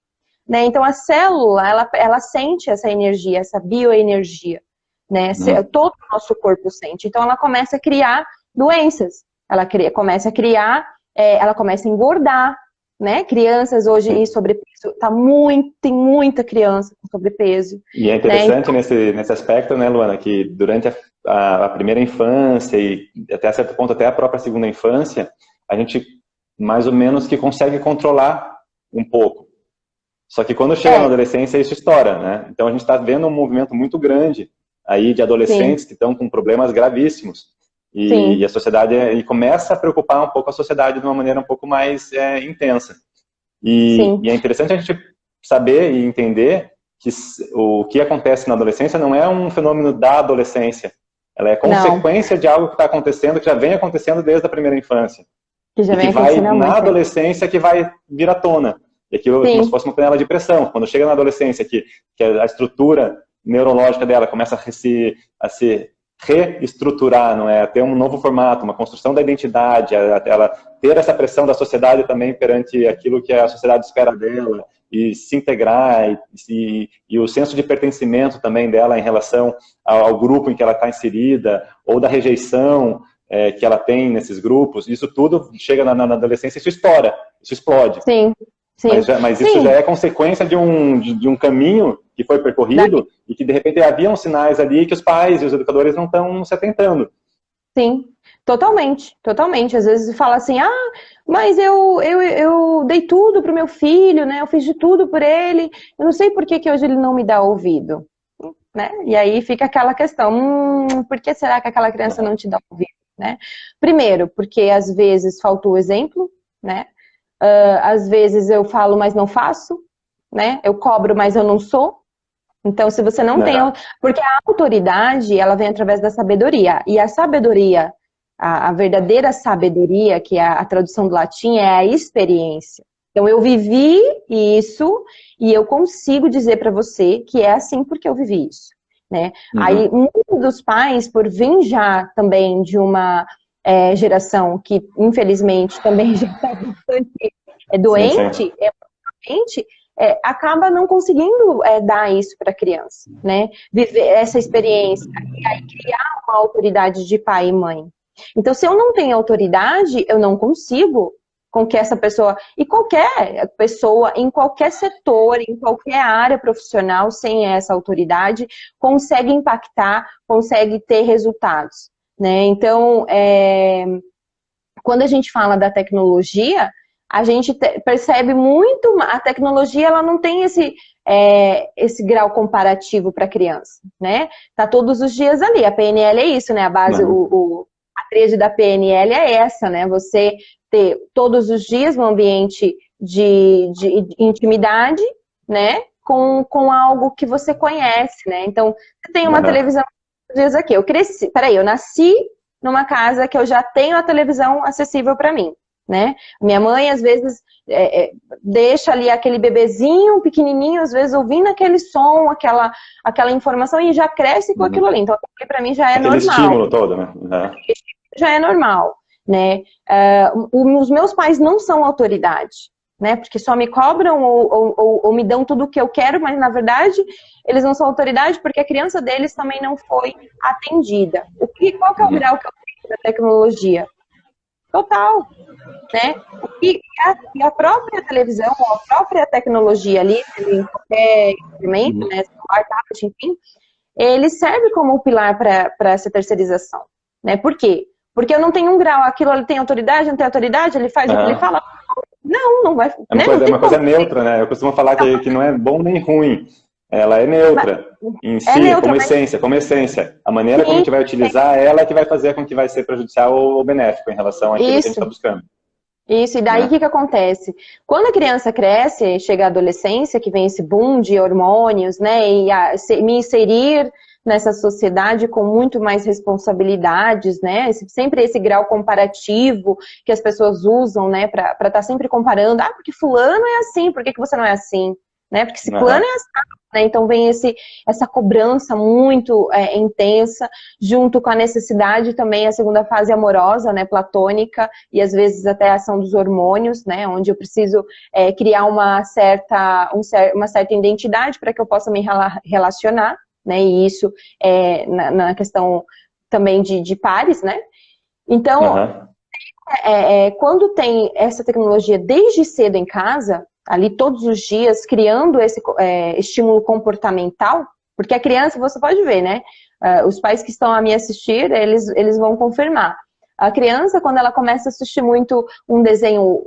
né? Então, a célula, ela sente essa energia, essa bioenergia, né? Todo o nosso corpo sente. Então, ela começa a criar doenças. Ela começa a engordar, né? Crianças hoje em sobrepeso, tem muita criança com sobrepeso. E é interessante, né? nesse aspecto, né, Luana, que durante a primeira infância e até certo ponto até a própria segunda infância, a gente mais ou menos que consegue controlar um pouco. Só que quando chega na adolescência, isso estoura, né? Então a gente está vendo um movimento muito grande aí de adolescentes que estão com problemas gravíssimos. E a sociedade começa a preocupar um pouco a sociedade de uma maneira um pouco mais intensa. E é interessante a gente saber e entender que o que acontece na adolescência não é um fenômeno da adolescência. Ela é consequência de algo que está acontecendo, que já vem acontecendo desde a primeira infância. Que vai na adolescência que vai vir à tona. E aquilo como se fosse uma panela de pressão. Quando chega na adolescência, que a estrutura neurológica dela começa a se reestruturar, não é? A ter um novo formato, uma construção da identidade, ela ter essa pressão da sociedade também perante aquilo que a sociedade espera dela, e se integrar, e o senso de pertencimento também dela em relação ao grupo em que ela está inserida, ou da rejeição que ela tem nesses grupos, isso tudo chega na adolescência e isso estoura, isso explode. Sim. Mas isso já é consequência de um caminho que foi percorrido e que, de repente, haviam sinais ali que os pais e os educadores não estão se atentando. Sim, totalmente, totalmente. Às vezes fala assim, mas eu dei tudo pro meu filho, né? Eu fiz de tudo por ele, eu não sei por que hoje ele não me dá ouvido, né? E aí fica aquela questão, por que será que aquela criança não te dá ouvido, né? Primeiro, porque às vezes faltou o exemplo, né? Às vezes eu falo, mas não faço, né? Eu cobro, mas eu não sou. Então, se você não tem... Porque a autoridade, ela vem através da sabedoria. E a sabedoria, a verdadeira sabedoria, que é a tradução do latim, é a experiência. Então, eu vivi isso e eu consigo dizer para você que é assim porque eu vivi isso, né? Aí, muitos dos pais, por vir já também de uma geração que, infelizmente, também já está bastante doente, acaba não conseguindo dar isso para a criança, né? Viver essa experiência e aí criar uma autoridade de pai e mãe. Então, se eu não tenho autoridade, eu não consigo com que essa pessoa, e qualquer pessoa, em qualquer setor, em qualquer área profissional, sem essa autoridade, consegue impactar, consegue ter resultados, né? Então, quando a gente fala da tecnologia, a gente percebe muito, a tecnologia ela não tem esse grau comparativo para a criança, né? Tá todos os dias ali, a PNL é isso, né? A base, a tríade da PNL é essa, né? Você ter todos os dias um ambiente de intimidade, né? Com algo que você conhece, né? Então, você tem uma televisão todos os dias aqui. Eu nasci numa casa que eu já tenho a televisão acessível para mim, né? Minha mãe, às vezes, deixa ali aquele bebezinho pequenininho, às vezes, ouvindo aquele som, aquela informação, e já cresce com aquilo ali. Então, para mim já é normal. Aquele estímulo todo, né? Já é normal, né? Os meus pais não são autoridade, né? Porque só me cobram ou me dão tudo o que eu quero, mas, na verdade, eles não são autoridade porque a criança deles também não foi atendida. Qual que é o grau que eu tenho da tecnologia? Total, né? E a própria televisão, ou a própria tecnologia ali, em qualquer instrumento, né, celular, tablet, enfim, ele serve como um pilar para essa terceirização, né? Por quê? Porque eu não tenho um grau, aquilo ele tem autoridade, não tem autoridade, ele faz o que ele fala. Não vai. É uma coisa neutra, né? Eu costumo falar que não é bom nem ruim. Ela é neutra em si, como essência. A maneira como a gente vai utilizar ela é que vai fazer com que vai ser prejudicial ou benéfico em relação àquilo que a gente está buscando. Isso, e daí o que acontece? Quando a criança cresce, chega à adolescência, que vem esse boom de hormônios, né, e me inserir nessa sociedade com muito mais responsabilidades, né, sempre esse grau comparativo que as pessoas usam, né, para estar sempre comparando, porque fulano é assim, por que você não é assim? Né, porque se fulano é assim, né, então vem essa cobrança muito intensa, junto com a necessidade também, a segunda fase amorosa, né, platônica, e às vezes até a ação dos hormônios, né, onde eu preciso criar uma certa identidade para que eu possa me relacionar, né, e isso na questão também de pares, né. Então, quando tem essa tecnologia desde cedo em casa, ali todos os dias, criando esse estímulo comportamental, porque a criança, você pode ver, né? Os pais que estão a me assistir, eles vão confirmar. A criança, quando ela começa a assistir muito um desenho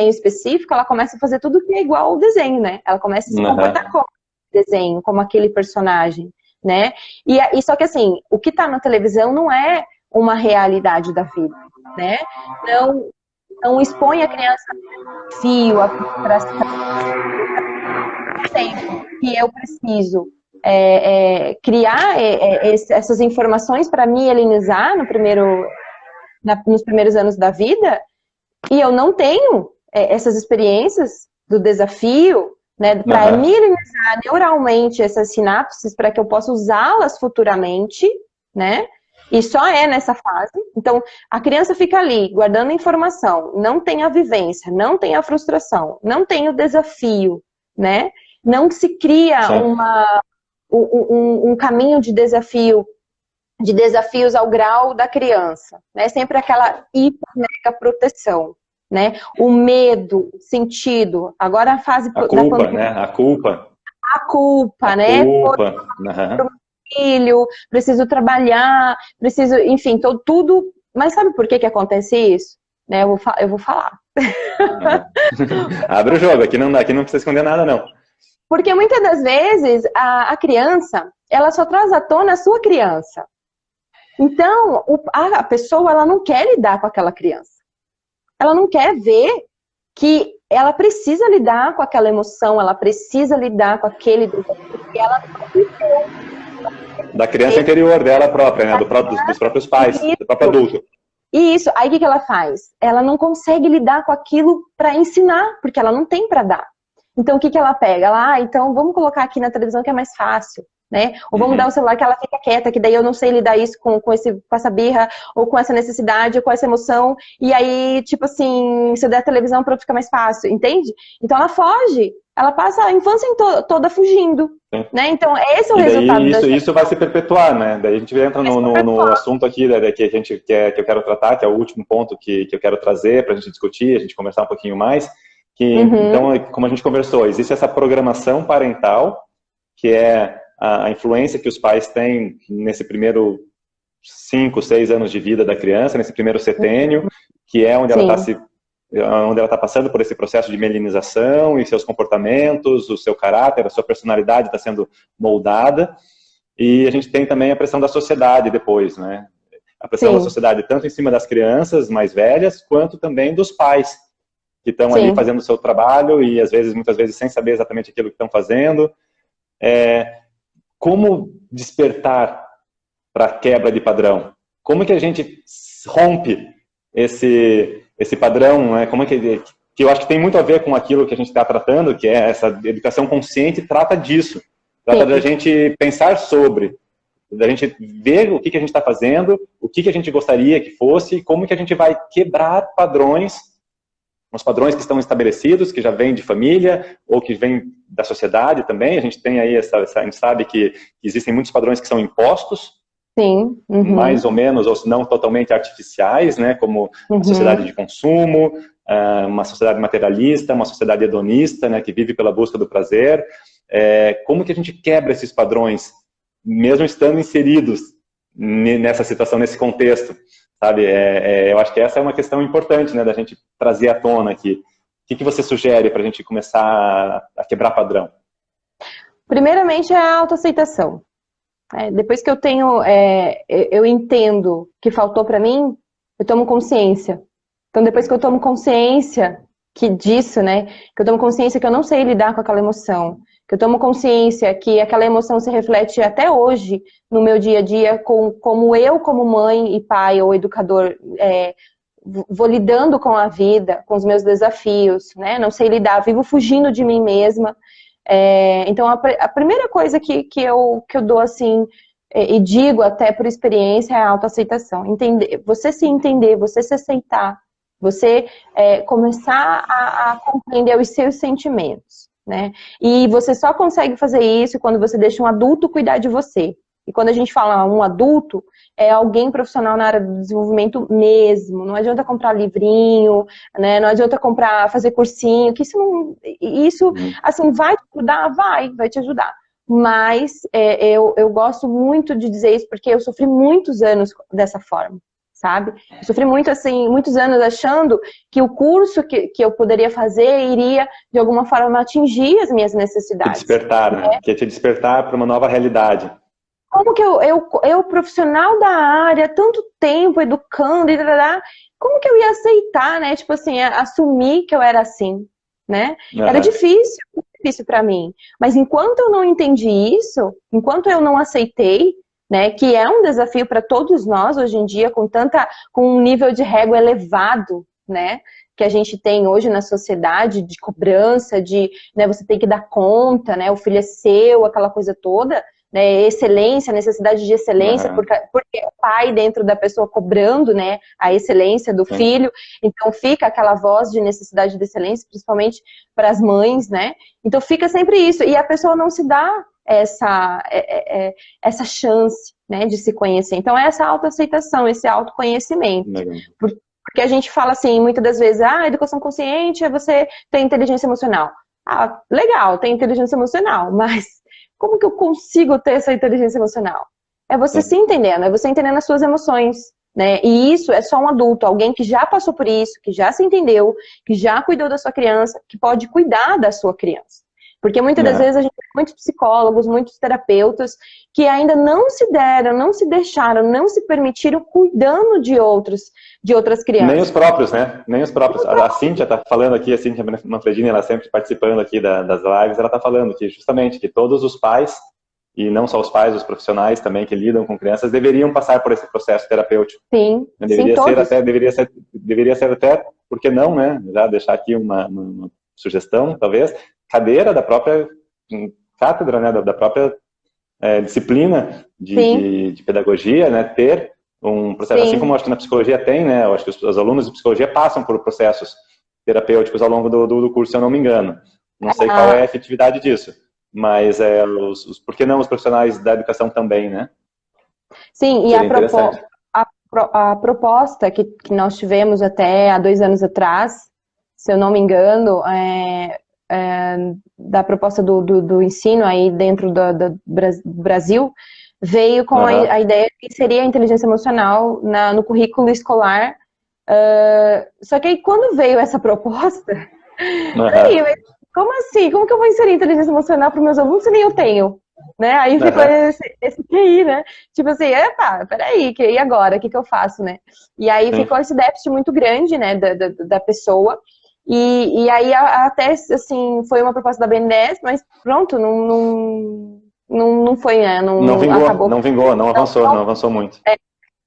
específico, ela começa a fazer tudo que é igual ao desenho, né? Ela começa a se comportar como desenho, como aquele personagem, né? E só que assim, o que está na televisão não é uma realidade da vida, né? Não expõe a criança a fio, para tempo que eu preciso criar essas informações para me helenizar nos primeiros anos da vida, e eu não tenho essas experiências do desafio, né, para me helenizar neuralmente essas sinapses para que eu possa usá-las futuramente, né? E só nessa fase. Então, a criança fica ali, guardando informação, não tem a vivência, não tem a frustração, não tem o desafio, né? Não se cria um caminho de desafios ao grau da criança, né? Sempre aquela hiper mega proteção, né? O medo sentido. Agora a fase A culpa, né? A culpa. A culpa, A né? culpa. Uhum. Filho, preciso trabalhar, preciso, enfim, tudo. Mas sabe por que que acontece isso? Né, eu vou falar. Abre o jogo, aqui não precisa esconder nada, não. Porque muitas das vezes a criança, ela só traz à tona a sua criança. Então, a pessoa, ela não quer lidar com aquela criança. Ela não quer ver que ela precisa lidar com aquela emoção, ela precisa lidar com aquele desafio que ela não viveu. Da criança interior dela própria, né? Dos próprios pais, do próprio adulto. E isso, aí o que ela faz? Ela não consegue lidar com aquilo para ensinar, porque ela não tem para dar. Então o que ela pega? Ela, então vamos colocar aqui na televisão que é mais fácil, né? Ou vamos dar o celular que ela fica quieta, que daí eu não sei lidar isso com essa birra, ou com essa necessidade, ou com essa emoção, e aí, tipo assim, se eu der a televisão, pronto, fica mais fácil, entende? Então ela foge, ela passa a infância toda fugindo, né? Então esse é o resultado. Isso vai se perpetuar, né? Daí a gente entra no assunto aqui que eu quero tratar, que é o último ponto que eu quero trazer para a gente discutir, a gente conversar um pouquinho mais. Então, como a gente conversou, existe essa programação parental, que é a influência que os pais têm nesse primeiro 5, 6 anos de vida da criança, nesse primeiro setênio, que é onde ela está passando por esse processo de melinização e seus comportamentos, o seu caráter, a sua personalidade está sendo moldada. E a gente tem também a pressão da sociedade depois, né? A pressão da sociedade tanto em cima das crianças mais velhas, quanto também dos pais, que estão ali fazendo o seu trabalho e muitas vezes sem saber exatamente aquilo que estão fazendo. Como despertar para a quebra de padrão? Como que a gente rompe esse padrão, né? Como que eu acho que tem muito a ver com aquilo que a gente está tratando, que é essa educação consciente, trata disso. Trata da gente pensar sobre, da gente ver o que a gente está fazendo, o que a gente gostaria que fosse, e como que a gente vai quebrar padrões, os padrões que estão estabelecidos, que já vêm de família, ou que vêm da sociedade também. A gente tem aí, a gente sabe que existem muitos padrões que são impostos, mais ou menos, ou se não totalmente artificiais, né, como a sociedade de consumo, uma sociedade materialista, uma sociedade hedonista, né, que vive pela busca do prazer. Como que a gente quebra esses padrões, mesmo estando inseridos nessa situação, nesse contexto, sabe? Eu acho que essa é uma questão importante, né, da gente trazer à tona aqui. O que você sugere para a gente começar a quebrar padrão? Primeiramente é a autoaceitação. Depois que eu entendo que faltou para mim, eu tomo consciência. Então, depois que eu tomo consciência disso, né, que eu tomo consciência que eu não sei lidar com aquela emoção, que eu tomo consciência que aquela emoção se reflete até hoje no meu dia a dia, como eu, como mãe e pai ou educador, vou lidando com a vida, com os meus desafios, né, não sei lidar, vivo fugindo de mim mesma. Então, a primeira coisa que eu dou assim, e digo até por experiência, é a autoaceitação. Você se entender, você se aceitar, você começar a compreender os seus sentimentos, né? E você só consegue fazer isso quando você deixa um adulto cuidar de você. E quando a gente fala um adulto, é alguém profissional na área do desenvolvimento mesmo. Não adianta comprar livrinho, né? Não adianta fazer cursinho, que isso assim, vai te ajudar? Vai te ajudar. Mas eu gosto muito de dizer isso porque eu sofri muitos anos dessa forma, sabe? Eu sofri muitos anos achando que o curso que eu poderia fazer iria, de alguma forma, atingir as minhas necessidades. Te despertar, né? Que é te despertar para uma nova realidade. Como que eu, profissional da área, tanto tempo educando, como que eu ia aceitar, né? Tipo assim, assumir que eu era assim, né? Era difícil para mim. Mas enquanto eu não entendi isso, enquanto eu não aceitei, né, que é um desafio para todos nós hoje em dia, com um nível de régua elevado, né, que a gente tem hoje na sociedade, de cobrança, né, você tem que dar conta, né, o filho é seu, aquela coisa toda, né, excelência, necessidade de excelência, porque o pai dentro da pessoa cobrando, né, a excelência do filho, então fica aquela voz de necessidade de excelência, principalmente para as mães, né, então fica sempre isso, e a pessoa não se dá essa chance, né, de se conhecer. Então, essa autoaceitação, esse autoconhecimento. Porque Porque a gente fala assim, muitas das vezes, educação consciente é você ter inteligência emocional. Ah, legal, tem inteligência emocional, mas como que eu consigo ter essa inteligência emocional? É você se entendendo, é você entendendo as suas emoções, né? E isso é só um adulto, alguém que já passou por isso, que já se entendeu, que já cuidou da sua criança, que pode cuidar da sua criança. Porque muitas das vezes a gente tem muitos psicólogos, muitos terapeutas que ainda não se deram, não se deixaram, não se permitiram cuidando de outras crianças. Nem os próprios, né? Nem os próprios. A Cíntia está falando aqui, a Cíntia Manfredini, ela sempre participando aqui das lives, ela está falando que justamente que todos os pais, e não só os pais, os profissionais também que lidam com crianças, deveriam passar por esse processo terapêutico. Sim, deveria ser até, por que não, né? Já deixar aqui uma sugestão, talvez, cadeira da própria cátedra, né? Da própria disciplina de pedagogia, né? Ter um processo, assim como eu acho que na psicologia tem, né? Eu acho que os alunos de psicologia passam por processos terapêuticos ao longo do curso, se eu não me engano. Não sei qual é a efetividade disso, mas por que não os profissionais da educação também, né? Sim, e a proposta que nós tivemos até há 2 anos atrás, se eu não me engano, da proposta do ensino aí dentro do Brasil, veio com a ideia que seria a inteligência emocional no currículo escolar. Só que aí quando veio essa proposta, peraí, mas como assim? Como que eu vou inserir inteligência emocional para os meus alunos se nem eu tenho? Né? Aí ficou esse QI, né? Tipo assim, peraí, e agora? O que eu faço, né? E aí ficou esse déficit muito grande, né, da pessoa. E aí até, assim, foi uma proposta da BNDES, mas pronto, não foi, né? Não vingou, não avançou muito.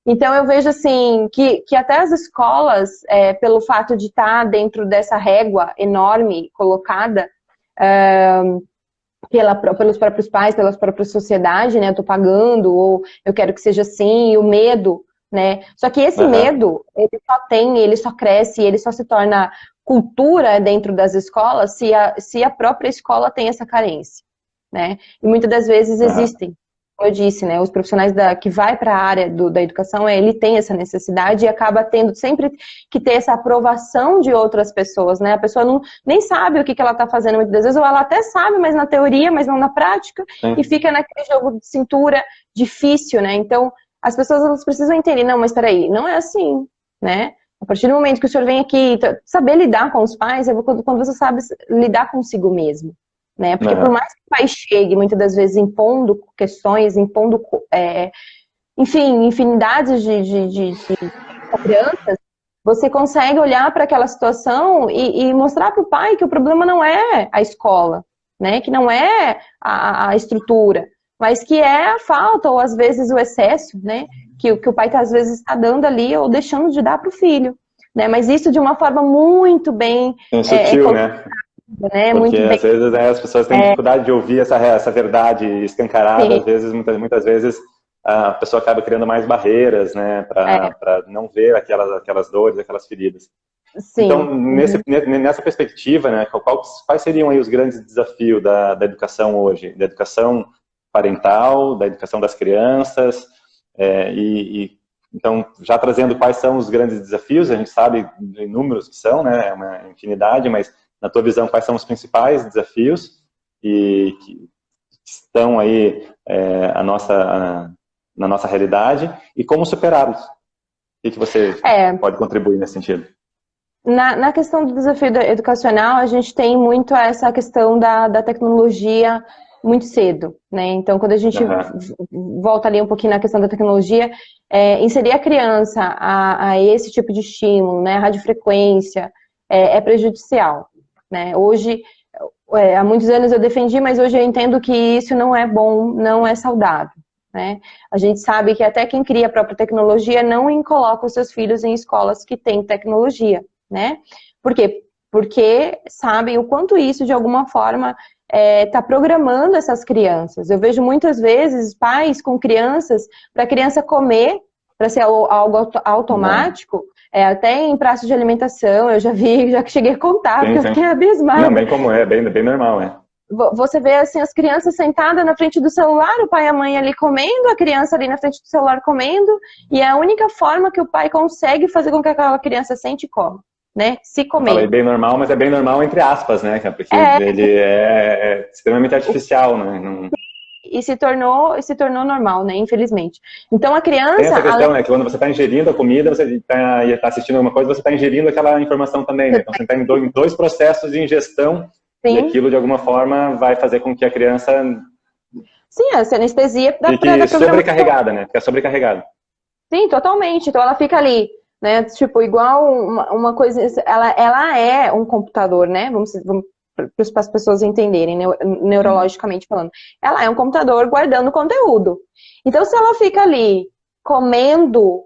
Então eu vejo assim, que até as escolas, pelo fato de estar dentro dessa régua enorme colocada, pelos próprios pais, pela própria sociedade, né? Eu tô pagando, ou eu quero que seja assim, e o medo, né? Só que esse medo, ele só cresce, ele só se torna cultura dentro das escolas se a própria escola tem essa carência, né? E muitas das vezes existem, como eu disse, né? Os profissionais que vai para a área da educação, ele tem essa necessidade e acaba tendo sempre que ter essa aprovação de outras pessoas, né? A pessoa nem sabe o que ela está fazendo muitas das vezes, ou ela até sabe, mas na teoria, mas não na prática, e fica naquele jogo de cintura difícil, né? Então, as pessoas elas precisam entender, não, mas peraí, não é assim, né? A partir do momento que o senhor vem aqui, saber lidar com os pais é quando você sabe lidar consigo mesmo, né? Porque por mais que o pai chegue, muitas das vezes, impondo questões, impondo, enfim, infinidades de crianças, você consegue olhar para aquela situação e mostrar para o pai que o problema não é a escola, né? Que não é a estrutura, mas que é a falta, ou às vezes o excesso, né? Que o pai às vezes está dando ali ou deixando de dar para o filho, né? Mas isso de uma forma muito bem sutil, né? Porque muito às vezes as pessoas têm dificuldade de ouvir essa verdade escancarada. Às vezes, muitas vezes a pessoa acaba criando mais barreiras, né? Para não ver aquelas dores, aquelas feridas. Sim. Então, nessa perspectiva, né? Quais seriam aí os grandes desafios da educação hoje? Da educação parental, da educação das crianças, então, já trazendo quais são os grandes desafios, a gente sabe inúmeros que são, né, é uma infinidade, mas na tua visão, quais são os principais desafios e que estão aí na nossa realidade e como superá-los? O que você pode contribuir nesse sentido? Na questão do desafio educacional, a gente tem muito essa questão da tecnologia muito cedo, né? Então, quando a gente volta ali um pouquinho na questão da tecnologia, inserir a criança a esse tipo de estímulo, né? A radiofrequência é prejudicial, né? Hoje, há muitos anos eu defendi, mas hoje eu entendo que isso não é bom, não é saudável, né? A gente sabe que até quem cria a própria tecnologia não coloca os seus filhos em escolas que têm tecnologia, né? Por quê? Porque sabem o quanto isso, de alguma forma, está programando essas crianças. Eu vejo muitas vezes pais com crianças, para a criança comer, para ser algo automático, até em praça de alimentação, eu já cheguei a contar, porque eu fiquei abismada. Não, bem como bem normal, você vê assim, as crianças sentadas na frente do celular, o pai e a mãe ali comendo, a criança ali na frente do celular comendo, e é a única forma que o pai consegue fazer com que aquela criança sente e coma, né? Se Eu falei comendo. bem normal, mas é bem normal entre aspas, né? Porque ele é extremamente artificial, né? Não... E se tornou normal, né? Infelizmente. Então a criança... Tem essa questão, né? Que quando você está ingerindo a comida, você está assistindo alguma coisa, você está ingerindo aquela informação também, né? Então você está em dois processos de ingestão. Sim. E aquilo, de alguma forma, vai fazer com que a criança... Sim, essa anestesia da fique sobrecarregada, né? Fica sobrecarregada. Sim, totalmente. Então ela fica ali, né? Tipo, igual uma coisa... Ela é um computador, né? Vamos para as pessoas entenderem, neurologicamente falando. Ela é um computador guardando conteúdo. Então, se ela fica ali comendo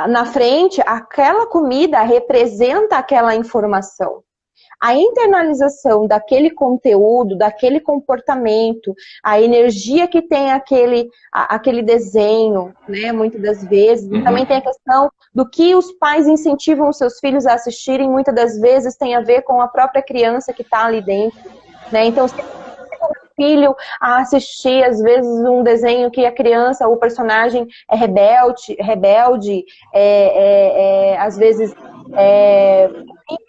na frente, aquela comida representa aquela informação. A internalização daquele conteúdo, daquele comportamento, a energia que tem aquele desenho, né, muitas das vezes, e também tem a questão do que os pais incentivam os seus filhos a assistirem, muitas das vezes tem a ver com a própria criança que está ali dentro, né, então se o filho a assistir, às vezes, um desenho que a criança, o personagem é rebelde, às vezes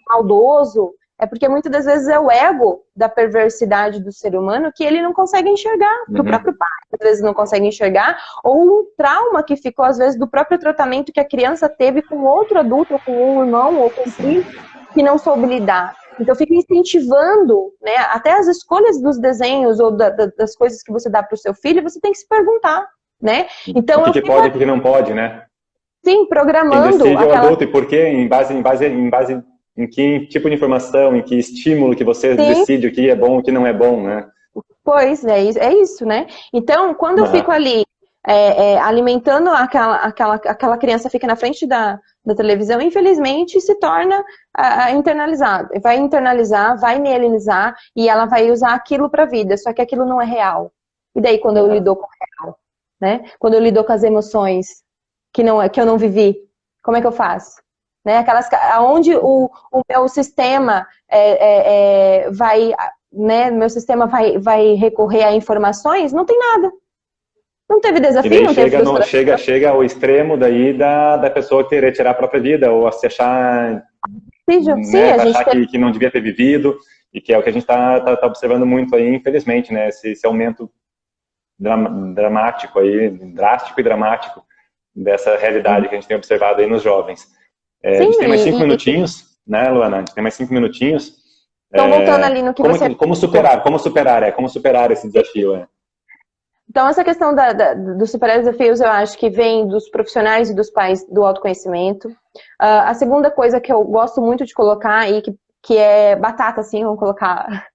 maldoso, é porque muitas das vezes é o ego da perversidade do ser humano que ele não consegue enxergar, do próprio pai, às vezes não consegue enxergar, ou um trauma que ficou, às vezes, do próprio tratamento que a criança teve com outro adulto, ou com um irmão, ou com um filho, que não soube lidar. Então fica incentivando, né, até as escolhas dos desenhos ou das coisas que você dá para o seu filho, você tem que se perguntar, né? Então, o que pode e o que não pode, né? Sim, programando. Quem decide é o adulto, e por quê? Em base em que tipo de informação, em que estímulo que você decide o que é bom e o que não é bom, né? Pois, é isso, né? Então, quando eu fico ali alimentando aquela criança, fica na frente da televisão, infelizmente se torna internalizado. Vai internalizar, vai mielinizar e ela vai usar aquilo para a vida, só que aquilo não é real. E daí, quando eu lido com o real, né? Quando eu lido com as emoções que eu não vivi, como é que eu faço? Né? Onde o meu sistema vai, né? Meu sistema vai recorrer a informações, não tem nada. Não teve desafio, não teve frustração. Chega ao extremo daí da pessoa querer tirar a própria vida, ou se achar, que não devia ter vivido, e que é o que a gente está observando muito aí, infelizmente, né? Esse aumento dramático aí, drástico e dramático dessa realidade que a gente tem observado aí nos jovens. A gente tem mais 5 minutinhos, né, Luana? A gente tem mais 5 minutinhos. Então, voltando ali no que como superar esse desafio, Então, essa questão dos superar desafios, eu acho que vem dos profissionais e dos pais do autoconhecimento. A segunda coisa que eu gosto muito de colocar aí, que é batata, assim, vamos colocar,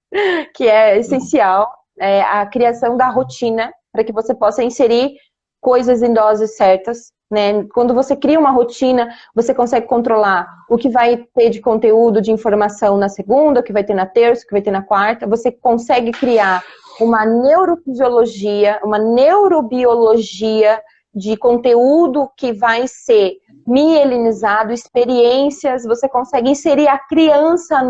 que é essencial, é a criação da rotina, para que você possa inserir coisas em doses certas, né? Quando você cria uma rotina, você consegue controlar o que vai ter de conteúdo, de informação na segunda, o que vai ter na terça, o que vai ter na quarta. Você consegue criar uma neurofisiologia, uma neurobiologia de conteúdo que vai ser mielinizado, experiências, você consegue inserir a criança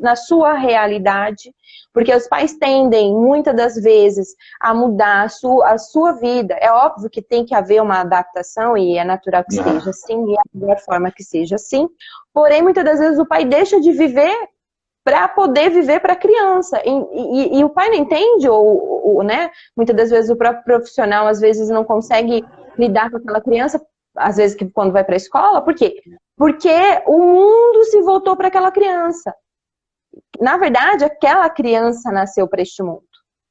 na sua realidade, porque os pais tendem, muitas das vezes, a mudar a sua vida. É óbvio que tem que haver uma adaptação, e é natural que seja assim, e é a melhor forma que seja assim, porém, muitas das vezes o pai deixa de viver para poder viver para a criança. E o pai não entende, né? Muitas das vezes o próprio profissional, às vezes, não consegue lidar com aquela criança, às vezes quando vai para a escola. Por quê? Porque o mundo se voltou para aquela criança. Na verdade, aquela criança nasceu para este mundo,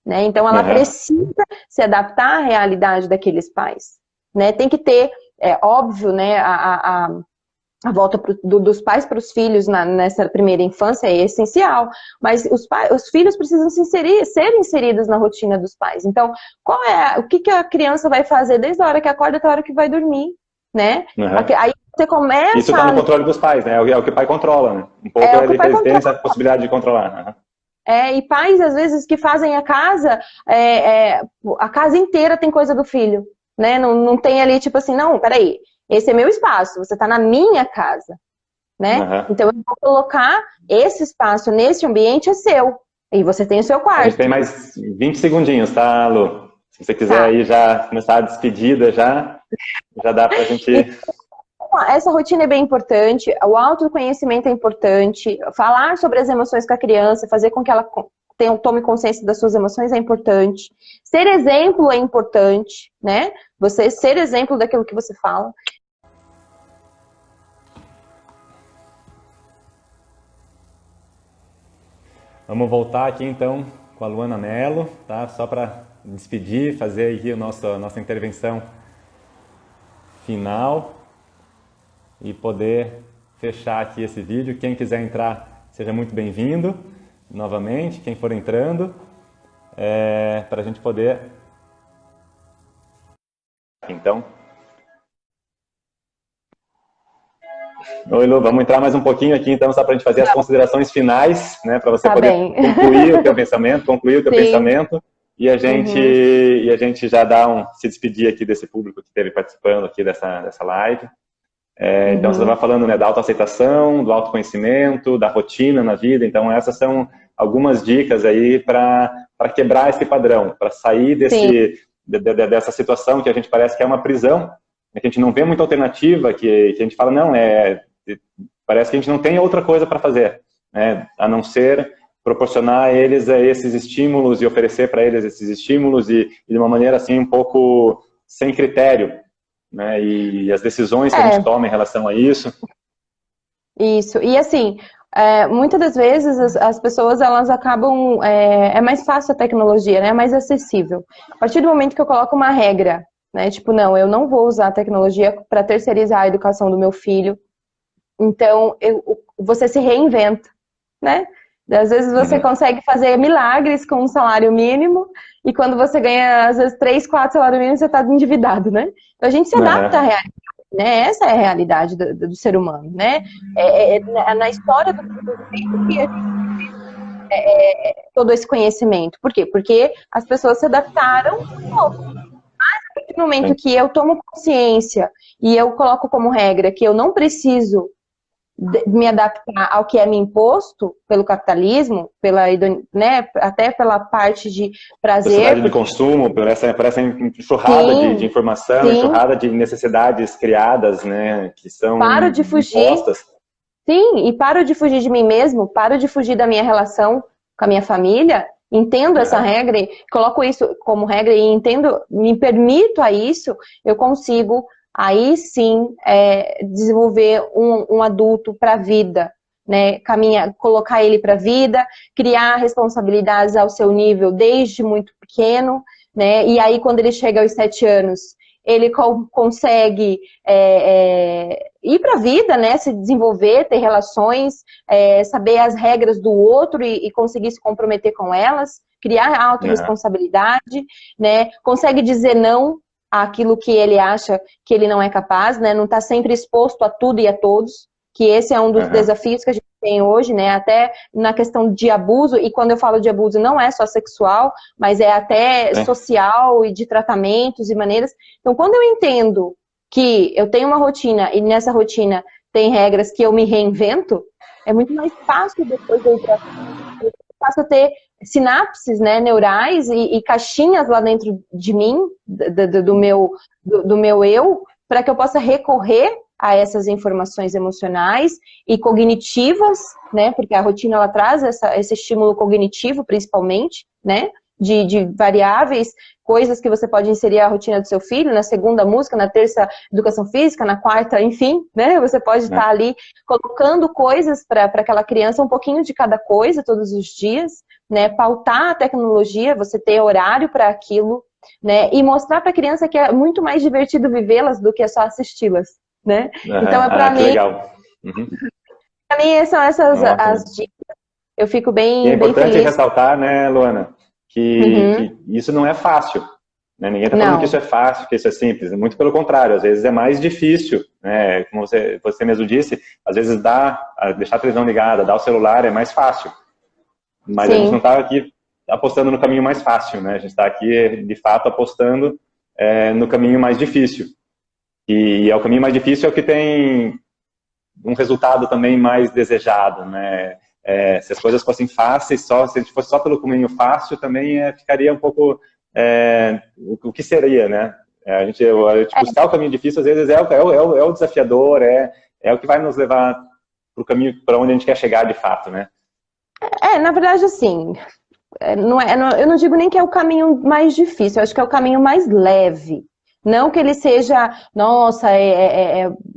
né? Então, ela precisa se adaptar à realidade daqueles pais, né? Tem que ter, óbvio, né, a volta dos pais para os filhos nessa primeira infância é essencial, mas os filhos precisam ser inseridos na rotina dos pais. Então, o que a criança vai fazer desde a hora que acorda até a hora que vai dormir, né? Aí você começa... Isso está no controle dos pais, né? É o que o pai controla, né? Um pouco ele tem essa possibilidade de controlar. E pais, às vezes, que fazem a casa inteira tem coisa do filho, né? Não tem ali, tipo assim, não, peraí, esse é meu espaço, você está na minha casa, né? Então, eu vou colocar esse espaço nesse ambiente é seu. E você tem o seu A quarto. gente tem mais 20 segundinhos, tá, Lu? Se você quiser aí já começar a despedida, já dá pra gente... Essa rotina é bem importante, o autoconhecimento é importante, falar sobre as emoções com a criança, fazer com que ela tome consciência das suas emoções é importante. Ser exemplo é importante, né? Você ser exemplo daquilo que você fala. Vamos voltar aqui então com a Luana Mello, tá? Só para despedir, fazer aqui a nossa intervenção final e poder fechar aqui esse vídeo. Quem quiser entrar, seja muito bem-vindo novamente, quem for entrando, para a gente poder... Então... Oi, Lu, vamos entrar mais um pouquinho aqui, então, só para a gente fazer as considerações finais, né, para você poder concluir o teu pensamento, e a gente já se despedir aqui desse público que esteve participando aqui dessa live. Então, você vai falando, né, da autoaceitação, do autoconhecimento, da rotina na vida. Então, essas são algumas dicas aí para quebrar esse padrão, para sair dessa situação que a gente parece que é uma prisão, que a gente não vê muita alternativa, que a gente fala, não, parece que a gente não tem outra coisa para fazer, né, a não ser proporcionar a eles esses estímulos e oferecer para eles esses estímulos e de uma maneira assim um pouco sem critério, né, e as decisões que a gente toma em relação a isso. Isso, e assim, muitas das vezes as pessoas, elas acabam, é mais fácil a tecnologia, né, é mais acessível. A partir do momento que eu coloco uma regra, né, tipo, não, eu não vou usar a tecnologia para terceirizar a educação do meu filho, então você se reinventa, né? Às vezes você consegue fazer milagres com um salário mínimo e quando você ganha, às vezes, 3, 4 salários mínimos, você está endividado, né? Então a gente se adapta à realidade, né? Essa é a realidade do ser humano, né? Na história do desenvolvimento que a gente todo esse conhecimento. Por quê? Porque as pessoas se adaptaram. No momento que eu tomo consciência e eu coloco como regra que eu não preciso me adaptar ao que é me imposto pelo capitalismo, né, até pela parte de prazer. Sociedade de consumo, por essa enxurrada de informação, enxurrada de necessidades criadas, né, que são impostas. Sim, e paro de fugir de mim mesmo, paro de fugir da minha relação com a minha família, entendo essa regra, coloco isso como regra e entendo, me permito a isso, eu consigo aí sim desenvolver um adulto para a vida, né? Colocar ele para a vida, criar responsabilidades ao seu nível desde muito pequeno, né? E aí quando ele chega aos 7 anos, ele consegue ir para a vida, né? Se desenvolver, ter relações, saber as regras do outro e conseguir se comprometer com elas, criar autorresponsabilidade, né? Consegue dizer não àquilo que ele acha que ele não é capaz, né? Não está sempre exposto a tudo e a todos, que esse é um dos desafios que a gente tem hoje, né? Até na questão de abuso, e quando eu falo de abuso não é só sexual, mas é até social e de tratamentos e maneiras. Então, quando eu entendo que eu tenho uma rotina e nessa rotina tem regras que eu me reinvento, é muito mais fácil depois eu ir pra... Eu faço ter sinapses, né, neurais e caixinhas lá dentro de mim, do meu eu, para que eu possa recorrer a essas informações emocionais e cognitivas, né, porque a rotina ela traz esse estímulo cognitivo, principalmente, né, de variáveis, coisas que você pode inserir a rotina do seu filho, na segunda música, na terça educação física, na quarta, enfim, né, você pode estar ali colocando coisas para aquela criança, um pouquinho de cada coisa todos os dias, né, pautar a tecnologia, você ter horário para aquilo, né, e mostrar para a criança que é muito mais divertido vivê-las do que só assisti-las, né? Então, para mim, para mim são essas as dicas. Eu fico bem, é importante feliz. Ressaltar, né, Luana, que isso não é fácil, né? Ninguém está falando que isso é fácil, que isso é simples. Muito pelo contrário, às vezes é mais difícil, né? Como você mesmo disse, às vezes deixar a televisão ligada, dar o celular é mais fácil. Mas a gente não está aqui apostando no caminho mais fácil, né? A gente está aqui, de fato, apostando no caminho mais difícil. E o caminho mais difícil é o que tem um resultado também mais desejado, né? Se as coisas fossem fáceis, se a gente fosse só pelo caminho fácil, também ficaria um pouco o que seria, né? A gente buscar o caminho difícil, às vezes, é o desafiador, é o que vai nos levar para o caminho para onde a gente quer chegar de fato, né? Na verdade, assim, eu não digo nem que é o caminho mais difícil, eu acho que é o caminho mais leve. Não que ele seja, nossa,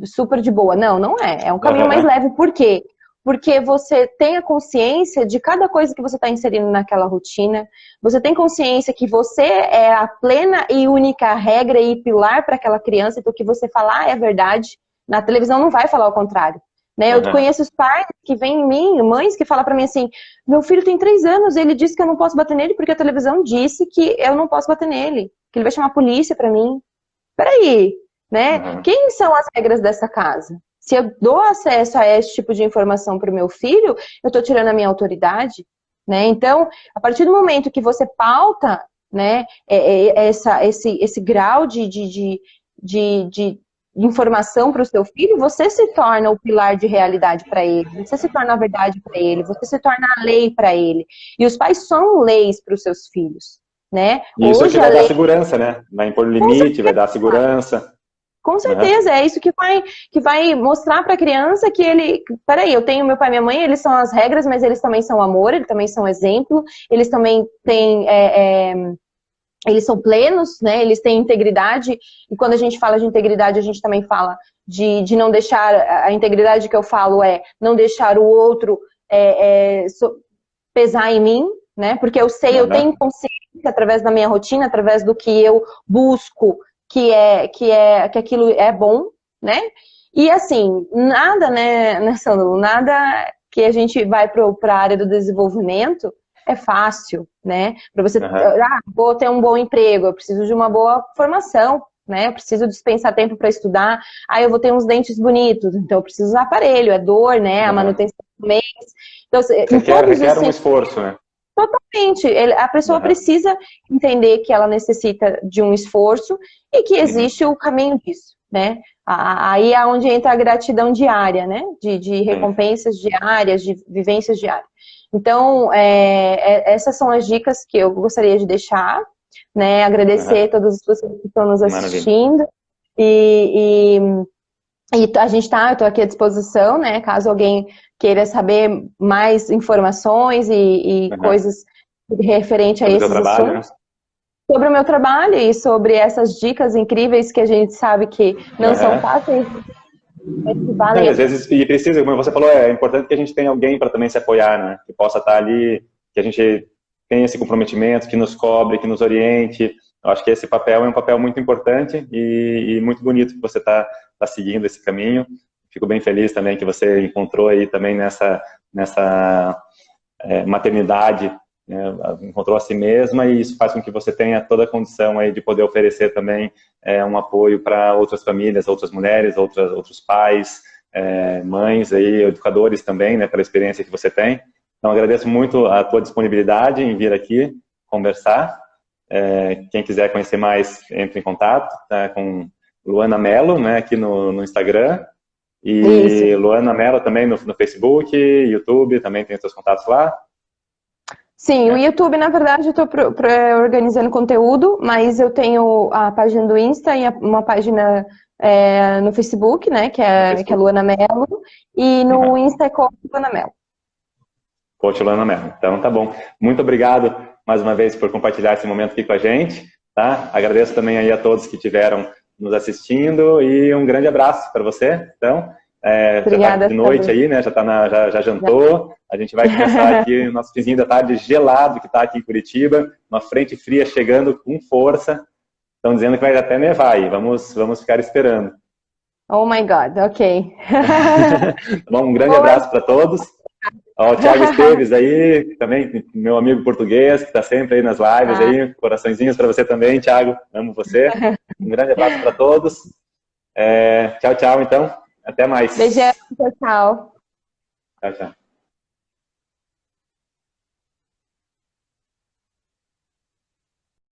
super de boa. Não, não é. É um caminho mais leve. Por quê? Porque você tem a consciência de cada coisa que você está inserindo naquela rotina. Você tem consciência que você é a plena e única regra e pilar para aquela criança. Então, o que você falar é verdade. Na televisão não vai falar o contrário. Né? Eu conheço os pais que vêm em mim, mães que falam para mim assim, meu filho tem 3 anos, ele disse que eu não posso bater nele porque a televisão disse que eu não posso bater nele. Que ele vai chamar a polícia para mim. Peraí, né? Quem são as regras dessa casa? Se eu dou acesso a esse tipo de informação para o meu filho, eu estou tirando a minha autoridade, né? Então, a partir do momento que você pauta, né, esse grau de informação para o seu filho, você se torna o pilar de realidade para ele, você se torna a verdade para ele, você se torna a lei para ele. E os pais são leis para os seus filhos, né? Isso hoje que vai dar segurança, né? Vai impor limite, vai dar segurança. Com certeza, é isso que vai mostrar para a criança que peraí, eu tenho meu pai e minha mãe, eles são as regras, mas eles também são amor, eles também são exemplo, eles também têm, eles são plenos, né? Eles têm integridade, e quando a gente fala de integridade, a gente também fala de não deixar, a integridade que eu falo é não deixar o outro pesar em mim, né? Porque eu sei, eu tenho consciência através da minha rotina, através do que eu busco, que aquilo é bom, né? E assim, nada, né, Sandro? Nada que a gente vai para a área do desenvolvimento é fácil, né? Para você, vou ter um bom emprego, eu preciso de uma boa formação, né? Eu preciso dispensar tempo para estudar, eu vou ter uns dentes bonitos, então eu preciso usar aparelho, é dor, né? A manutenção do mês. Então, requer um esforço, né? Totalmente. A pessoa precisa entender que ela necessita de um esforço e que existe o caminho disso, né? Aí é onde entra a gratidão diária, né? De recompensas diárias, de vivências diárias. Então, essas são as dicas que eu gostaria de deixar, né? Agradecer a todas as pessoas que estão nos assistindo. E a gente eu estou aqui à disposição, né? Caso alguém queira saber mais informações e coisas referente a esses assuntos. Né? Sobre o meu trabalho e sobre essas dicas incríveis que a gente sabe que não são fáceis. Às vezes, e precisa, como você falou, é importante que a gente tenha alguém para também se apoiar, né? Que possa estar ali, que a gente tenha esse comprometimento, que nos cobre, que nos oriente. Eu acho que esse papel é um papel muito importante e muito bonito que você está seguindo esse caminho. Fico bem feliz também que você encontrou aí também nessa maternidade, né, encontrou a si mesma, e isso faz com que você tenha toda a condição aí de poder oferecer também um apoio para outras famílias, outras mulheres, outros pais, mães, aí, educadores também, né, pela experiência que você tem. Então, agradeço muito a tua disponibilidade em vir aqui conversar. Quem quiser conhecer mais, entre em contato com Luana Mello, né, aqui no Instagram. E isso. Luana Mello também no Facebook, YouTube, também tem os seus contatos lá? Sim, o YouTube, na verdade, eu estou organizando conteúdo, mas eu tenho a página do Insta e uma página no Facebook, né, que é Luana Mello, e no Insta é Coach Luana Mello. Coach Luana Mello. Então, tá bom. Muito obrigado, mais uma vez, por compartilhar esse momento aqui com a gente, tá? Agradeço também aí a todos que estiveram nos assistindo e um grande abraço para você. Então, já tá de noite aí, né? Já jantou. A gente vai começar aqui o nosso finzinho da tarde gelado que está aqui em Curitiba, uma frente fria chegando com força. Estão dizendo que vai até nevar aí. Vamos ficar esperando. Oh my God, ok. Bom, um grande abraço para todos. Ó, o Thiago Esteves aí, também meu amigo português, que está sempre aí nas lives aí. Coraçõezinhos para você também, Thiago. Amo você. Um grande abraço para todos. Tchau, tchau, então. Até mais. Beijão, tchau. Tchau, tchau.